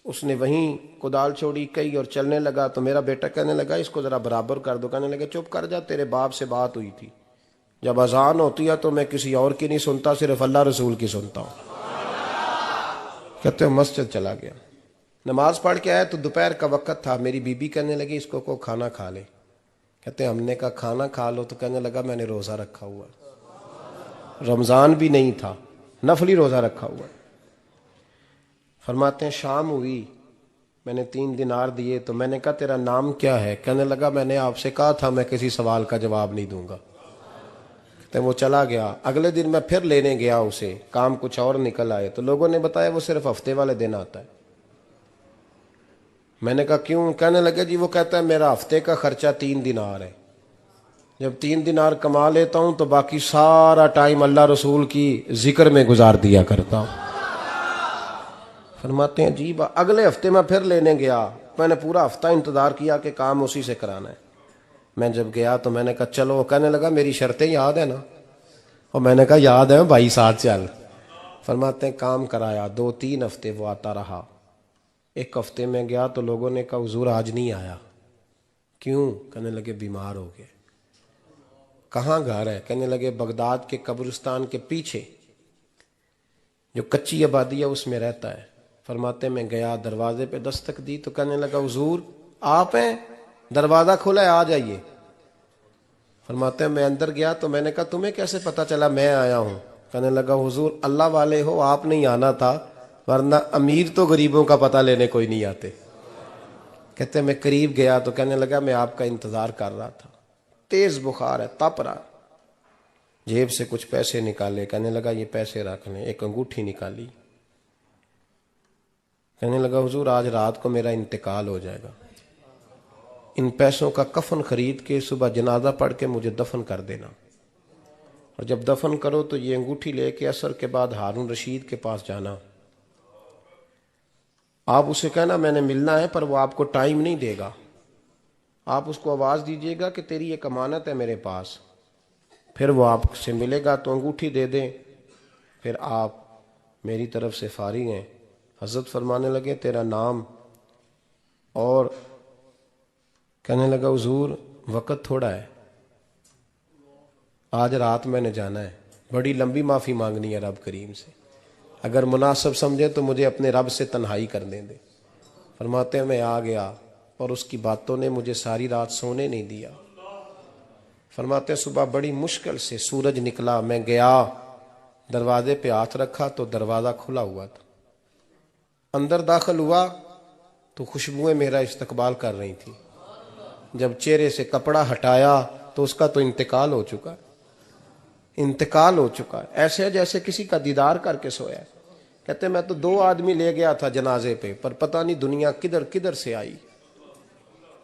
اس نے وہیں کدال چھوڑی کئی اور چلنے لگا۔ تو میرا بیٹا کہنے لگا اس کو ذرا برابر کر دو۔ کہنے لگا چپ کر جا، تیرے باپ سے بات ہوئی تھی، جب اذان ہوتی ہے تو میں کسی اور کی نہیں سنتا، صرف اللہ رسول کی سنتا ہوں۔ کہتے ہیں مسجد چلا گیا، نماز پڑھ کے آیا تو دوپہر کا وقت تھا۔ میری بی بی کہنے لگی اس کو کھانا کھا لے۔ کہتے ہیں ہم نے کہا کھانا کھا لو، تو کہنے لگا میں نے روزہ رکھا ہوا، رمضان بھی نہیں تھا، نفلی روزہ رکھا ہوا۔ فرماتے ہیں شام ہوئی، میں نے 3 دینار دیے، تو میں نے کہا تیرا نام کیا ہے؟ کہنے لگا میں نے آپ سے کہا تھا میں کسی سوال کا جواب نہیں دوں گا۔ تو وہ چلا گیا۔ اگلے دن میں پھر لینے گیا اسے، کام کچھ اور نکل آئے، تو لوگوں نے بتایا وہ صرف ہفتے والے دن آتا ہے۔ میں نے کہا کیوں؟ کہنے لگے جی وہ کہتا ہے میرا ہفتے کا خرچہ 3 دینار ہے، جب 3 دینار کما لیتا ہوں تو باقی سارا ٹائم اللہ رسول کی ذکر میں گزار دیا کرتا ہوں۔ فرماتے ہیں عجیب۔ اگلے ہفتے میں پھر لینے گیا، میں نے پورا ہفتہ انتظار کیا کہ کام اسی سے کرانا ہے۔ میں جب گیا تو میں نے کہا چلو، کہنے لگا میری شرطیں یاد ہے نا؟ اور میں نے کہا یاد ہے بھائی، ساتھ چل۔ فرماتے ہیں کام کرایا، 2-3 ہفتے وہ آتا رہا۔ ایک ہفتے میں گیا تو لوگوں نے کہا حضور آج نہیں آیا، کیوں؟ کہنے لگے بیمار ہو گئے۔ کہاں گھر ہے؟ کہنے لگے بغداد کے قبرستان کے پیچھے جو کچی آبادی ہے اس میں رہتا ہے۔ فرماتے میں گیا، دروازے پہ دستک دی تو کہنے لگا حضور آپ ہیں؟ دروازہ کھلا ہے، آ جائیے۔ فرماتے ہیں میں اندر گیا تو میں نے کہا تمہیں کیسے پتا چلا میں آیا ہوں؟ کہنے لگا حضور اللہ والے ہو آپ نہیں آنا تھا، ورنہ امیر تو غریبوں کا پتہ لینے کوئی نہیں آتے۔ کہتے ہیں میں قریب گیا تو کہنے لگا میں آپ کا انتظار کر رہا تھا، تیز بخار ہے، تپ رہا۔ جیب سے کچھ پیسے نکالے، کہنے لگا یہ پیسے رکھ لیں۔ ایک انگوٹھی نکالی، کہنے لگا حضور آج رات کو میرا انتقال ہو جائے گا، ان پیسوں کا کفن خرید کے صبح جنازہ پڑھ کے مجھے دفن کر دینا، اور جب دفن کرو تو یہ انگوٹھی لے کے عصر کے بعد ہارون رشید کے پاس جانا، آپ اسے کہنا میں نے ملنا ہے پر وہ آپ کو ٹائم نہیں دے گا، آپ اس کو آواز دیجئے گا کہ تیری ایک امانت ہے میرے پاس، پھر وہ آپ سے ملے گا تو انگوٹھی دے دیں، پھر آپ میری طرف سے فارغ ہیں۔ حضرت فرمانے لگے تیرا نام؟ اور کہنے لگا حضور وقت تھوڑا ہے، آج رات میں نے جانا ہے، بڑی لمبی معافی مانگنی ہے رب کریم سے، اگر مناسب سمجھے تو مجھے اپنے رب سے تنہائی کرنے دے۔ فرماتے ہیں میں آ گیا اور اس کی باتوں نے مجھے ساری رات سونے نہیں دیا۔ فرماتے ہیں صبح بڑی مشکل سے سورج نکلا، میں گیا دروازے پہ ہاتھ رکھا تو دروازہ کھلا ہوا تھا، اندر داخل ہوا تو خوشبوئیں میرا استقبال کر رہی تھی، جب چہرے سے کپڑا ہٹایا تو اس کا تو انتقال ہو چکا ہے، انتقال ہو چکا ہے، ایسے جیسے کسی کا دیدار کر کے سویا ہے۔ کہتے میں تو 2 آدمی لے گیا تھا جنازے پہ، پر پتہ نہیں دنیا کدھر کدھر سے آئی،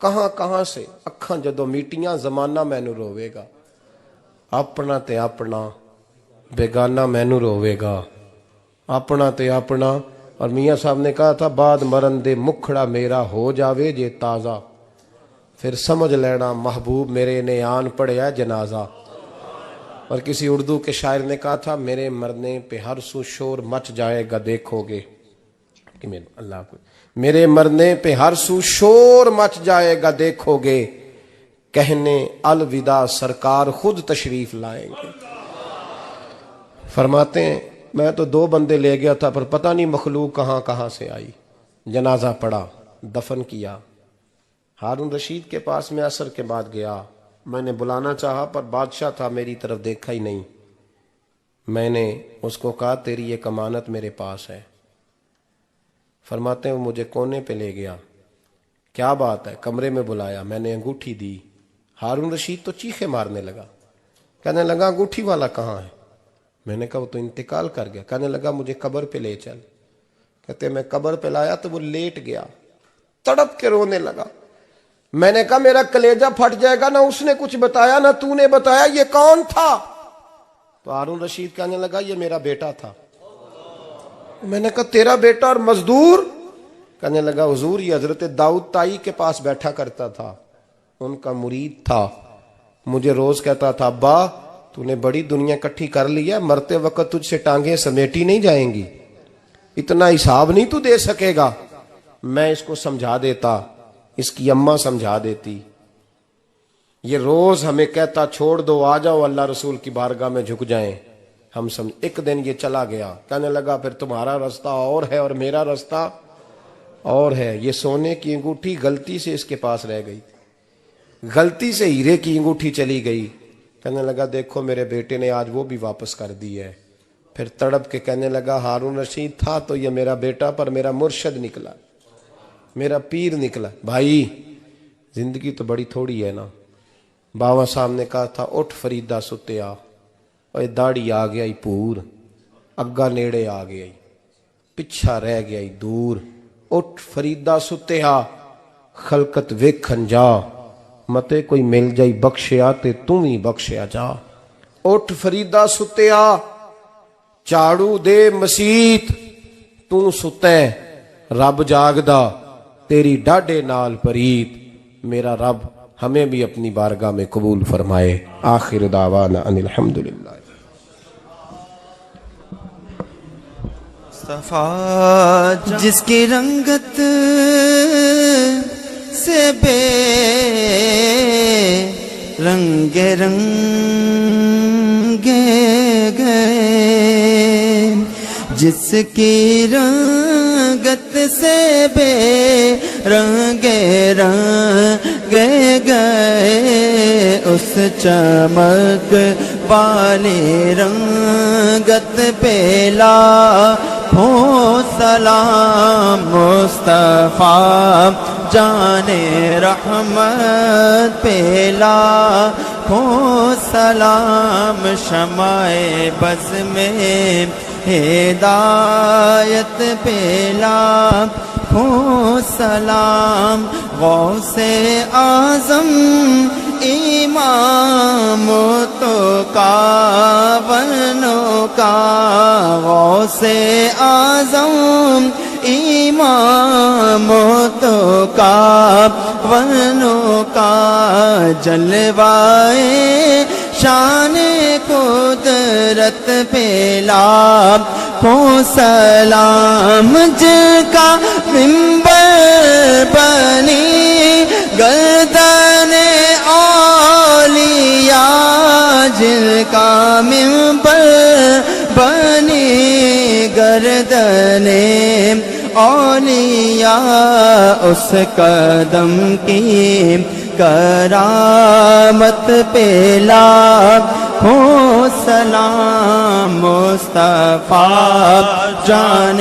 کہاں کہاں سے، اکھاں جدو میٹیاں زمانہ مینو روے گا، اپنا تے اپنا بیگانہ مینو روے گا، اپنا تے اپنا۔ اور میاں صاحب نے کہا تھا بعد مرن دے مکھڑا میرا ہو جاوے جے تازہ، پھر سمجھ لینا محبوب میرے نے آن پڑیا جنازہ۔ اور کسی اردو کے شاعر نے کہا تھا میرے مرنے پہ ہر سو شور مچ جائے گا دیکھو گے، اللہ کو میرے مرنے پہ ہر سو شور مچ جائے گا دیکھو گے، کہنے الوداع سرکار خود تشریف لائیں گے۔ فرماتے ہیں میں تو 2 بندے لے گیا تھا پر پتہ نہیں مخلوق کہاں کہاں سے آئی، جنازہ پڑا، دفن کیا۔ ہارون رشید کے پاس میں عصر کے بعد گیا، میں نے بلانا چاہا پر بادشاہ تھا، میری طرف دیکھا ہی نہیں۔ میں نے اس کو کہا تیری ایک امانت میرے پاس ہے۔ فرماتے ہیں وہ مجھے کونے پہ لے گیا، کیا بات ہے؟ کمرے میں بلایا، میں نے انگوٹھی دی، ہارون رشید تو چیخے مارنے لگا، کہنے لگا انگوٹھی والا کہاں ہے؟ میں نے کہا وہ تو انتقال کر گیا۔ کہنے لگا مجھے قبر پہ لے چل۔ کہتے میں قبر پہ لایا تو وہ لیٹ گیا، تڑپ کے رونے لگا۔ میں نے کہا میرا کلیجہ پھٹ جائے گا، نہ اس نے کچھ بتایا نہ تو نے بتایا، یہ کون تھا؟ تو ہارون رشید کہنے لگا یہ میرا بیٹا تھا۔ میں نے کہا تیرا بیٹا اور مزدور؟ کہنے لگا حضور یہ حضرت داؤد تائی کے پاس بیٹھا کرتا تھا، ان کا مرید تھا، مجھے روز کہتا تھا ابا تو نے بڑی دنیا کٹھی کر لی ہے، مرتے وقت تجھ سے ٹانگیں سمیٹی نہیں جائیں گی، اتنا حساب نہیں تو دے سکے گا۔ میں اس کو سمجھا دیتا، اس کی اماں سمجھا دیتی، یہ روز ہمیں کہتا چھوڑ دو آ جاؤ اللہ رسول کی بارگاہ میں جھک جائیں، ہم سمجھ۔ ایک دن یہ چلا گیا، کہنے لگا پھر تمہارا رستہ اور ہے اور میرا رستہ اور ہے۔ یہ سونے کی انگوٹھی غلطی سے اس کے پاس رہ گئی تھی، غلطی سے ہیرے کی انگوٹھی چلی گئی۔ کہنے لگا دیکھو میرے بیٹے نے آج وہ بھی واپس کر دی ہے۔ پھر تڑپ کے کہنے لگا ہارون رشید تھا تو یہ میرا بیٹا پر میرا مرشد نکلا، میرا پیر نکلا۔ بھائی زندگی تو بڑی تھوڑی ہے نا۔ باوا صاحب نے کہا تھا اٹھ فریدہ ستیا، اور داڑھی آ گیا پور، اگا نیڑے آ گیا پچھا رہ گیا دور، اٹھ فریدہ ستیا خلقت ویکھن جا، متے کوئی مل جائی بخشیا تے تم ہی بخشیا جا۔ اٹھ فریدہ ستیا چاڑو دے مسیت، تو ستیں رب جاگدا تیری ڈاڈے نال پریت۔ میرا رب ہمیں بھی اپنی بارگاہ میں قبول فرمائے۔ آخر دعوانا ان الحمدللہ۔ جس کی رنگت سے بے رنگ رنگے گئے، جس کی رنگ رنگت سے بے رنگے رنگے گئے اس چمک والی رنگت پہ لاکھوں سلام مصطفیٰ جان رحمت پہ لاکھوں سلام شمع بز میں ہدایت پہ لاکھوں سلام غوث اعظم امام تو کاونوں کا غوث اعظم امام تو کاونوں کا جلوائے شان قدرت پہ لاکھوں سلام جن کا منبر بنی گردن اولیاء جن کا منبر بنی گردن اولیاء اس قدم کی کرامت پہ لاکھوں سلام مصطفیٰ جان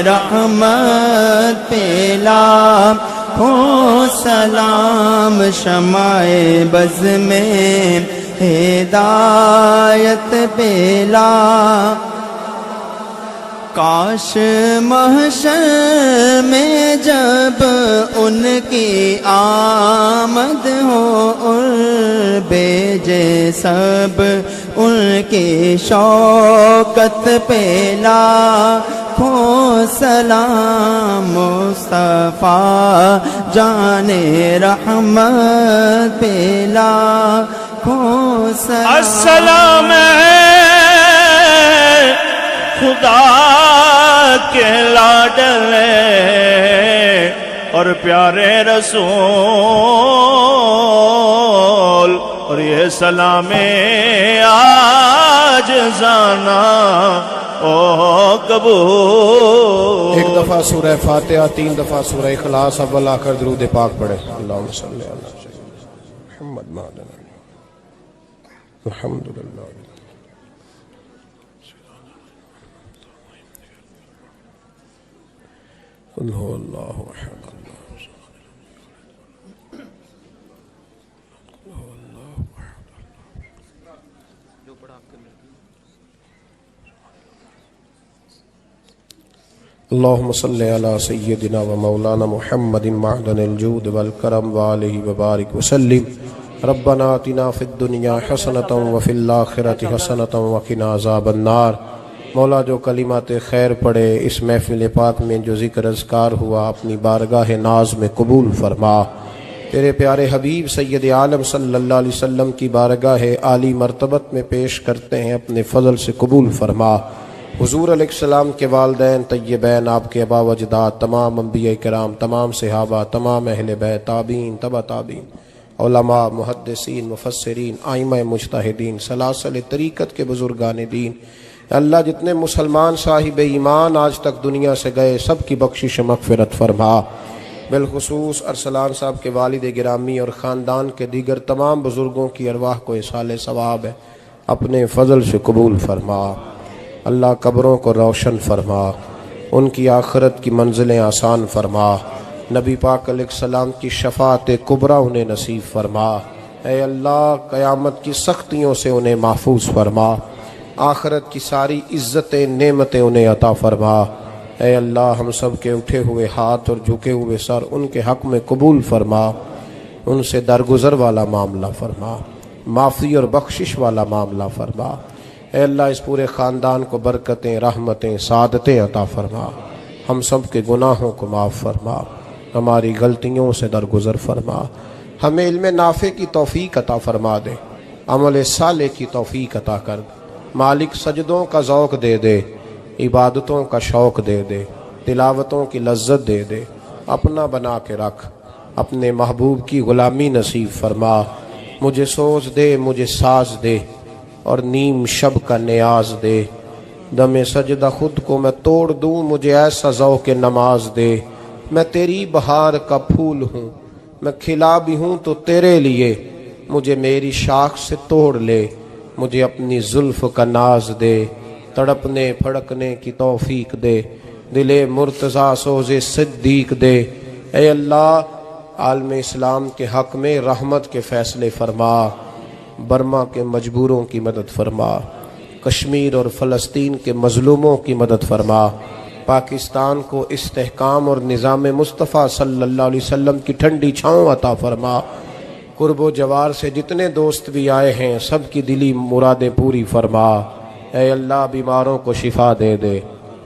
رحمت پہ لاکھوں سلام شمع بز میں ہدایت پہ لاکھوں کاش محشر میں جب ان کی آمد ہو اور بھیجے سب ان کی شوکت پہ لاکھوں سلام مصطفیٰ جان رحمت پہ لاکھوں السلام خدا کے لاڈلے اور پیارے رسول اور یہ سلام آج زانا او قبول ایک دفعہ سورہ فاتحہ 3 دفعہ سورہ اخلاص اول آخر درود پاک پڑھے اللہم صلی علی محمد الحمدللہ قل هو اللہ احد اللہم صلی علی سیدنا و مولانا محمد معدن الجود والکرم وآلہ وبارک وسلم ربنا آتنا فی الدنیا حسنة وفی الآخرة حسنة وقنا عذاب النار مولا جو کلمات خیر پڑھے اس محفل پاک میں جو ذکر اذکار ہوا اپنی بارگاہ ناز میں قبول فرما تیرے پیارے حبیب سید عالم صلی اللہ علیہ وسلم کی بارگاہ عالی مرتبت میں پیش کرتے ہیں اپنے فضل سے قبول فرما حضور علیہ السلام کے والدین طیبین آپ کے آبا و اجداد تمام انبیاء کرام تمام صحابہ تمام اہل بیت تابعین تبع تابعین علماء محدثین مفسرین ائمہ مجتہدین سلاسل طریقت کے بزرگان دین اللہ جتنے مسلمان صاحب ایمان آج تک دنیا سے گئے سب کی بخشش مغفرت فرما بالخصوص ارسلان صاحب کے والد گرامی اور خاندان کے دیگر تمام بزرگوں کی ارواح کو اصال ثواب ہے اپنے فضل سے قبول فرما اللہ قبروں کو روشن فرما ان کی آخرت کی منزلیں آسان فرما نبی پاک علیہ السلام کی شفاعت کبریٰ انہیں نصیب فرما اے اللہ قیامت کی سختیوں سے انہیں محفوظ فرما آخرت کی ساری عزتیں نعمتیں انہیں عطا فرما اے اللہ ہم سب کے اٹھے ہوئے ہاتھ اور جھکے ہوئے سر ان کے حق میں قبول فرما ان سے درگزر والا معاملہ فرما معافی اور بخشش والا معاملہ فرما اے اللہ اس پورے خاندان کو برکتیں رحمتیں سعادتیں عطا فرما ہم سب کے گناہوں کو معاف فرما ہماری غلطیوں سے درگزر فرما ہمیں علم نافع کی توفیق عطا فرما دے عمل صالح کی توفیق عطا کر مالک سجدوں کا ذوق دے دے عبادتوں کا شوق دے دے تلاوتوں کی لذت دے دے اپنا بنا کے رکھ اپنے محبوب کی غلامی نصیب فرما مجھے سوز دے مجھے ساز دے اور نیم شب کا نیاز دے دم سجدہ خود کو میں توڑ دوں، مجھے ایسا ذوق نماز دے۔ میں تیری بہار کا پھول ہوں، میں کھلا بھی ہوں تو تیرے لیے، مجھے میری شاخ سے توڑ لے، مجھے اپنی زلف کا ناز دے، تڑپنے پھڑکنے کی توفیق دے، دل مرتضیٰ سوز صدیق دے۔ اے اللہ عالم اسلام کے حق میں رحمت کے فیصلے فرما، برما کے مجبوروں کی مدد فرما، کشمیر اور فلسطین کے مظلوموں کی مدد فرما، پاکستان کو استحکام اور نظام مصطفیٰ صلی اللہ علیہ وسلم کی ٹھنڈی چھاؤں عطا فرما۔ قرب و جوار سے جتنے دوست بھی آئے ہیں سب کی دلی مرادیں پوری فرما۔ اے اللہ بیماروں کو شفا دے دے،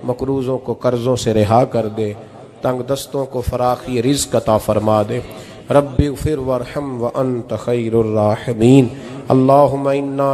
مقروضوں کو قرضوں سے رہا کر دے، تنگ دستوں کو فراخی رزق عطا فرما دے۔ رب اغفر وارحم وانت خیر الراحمین۔ اللہم انا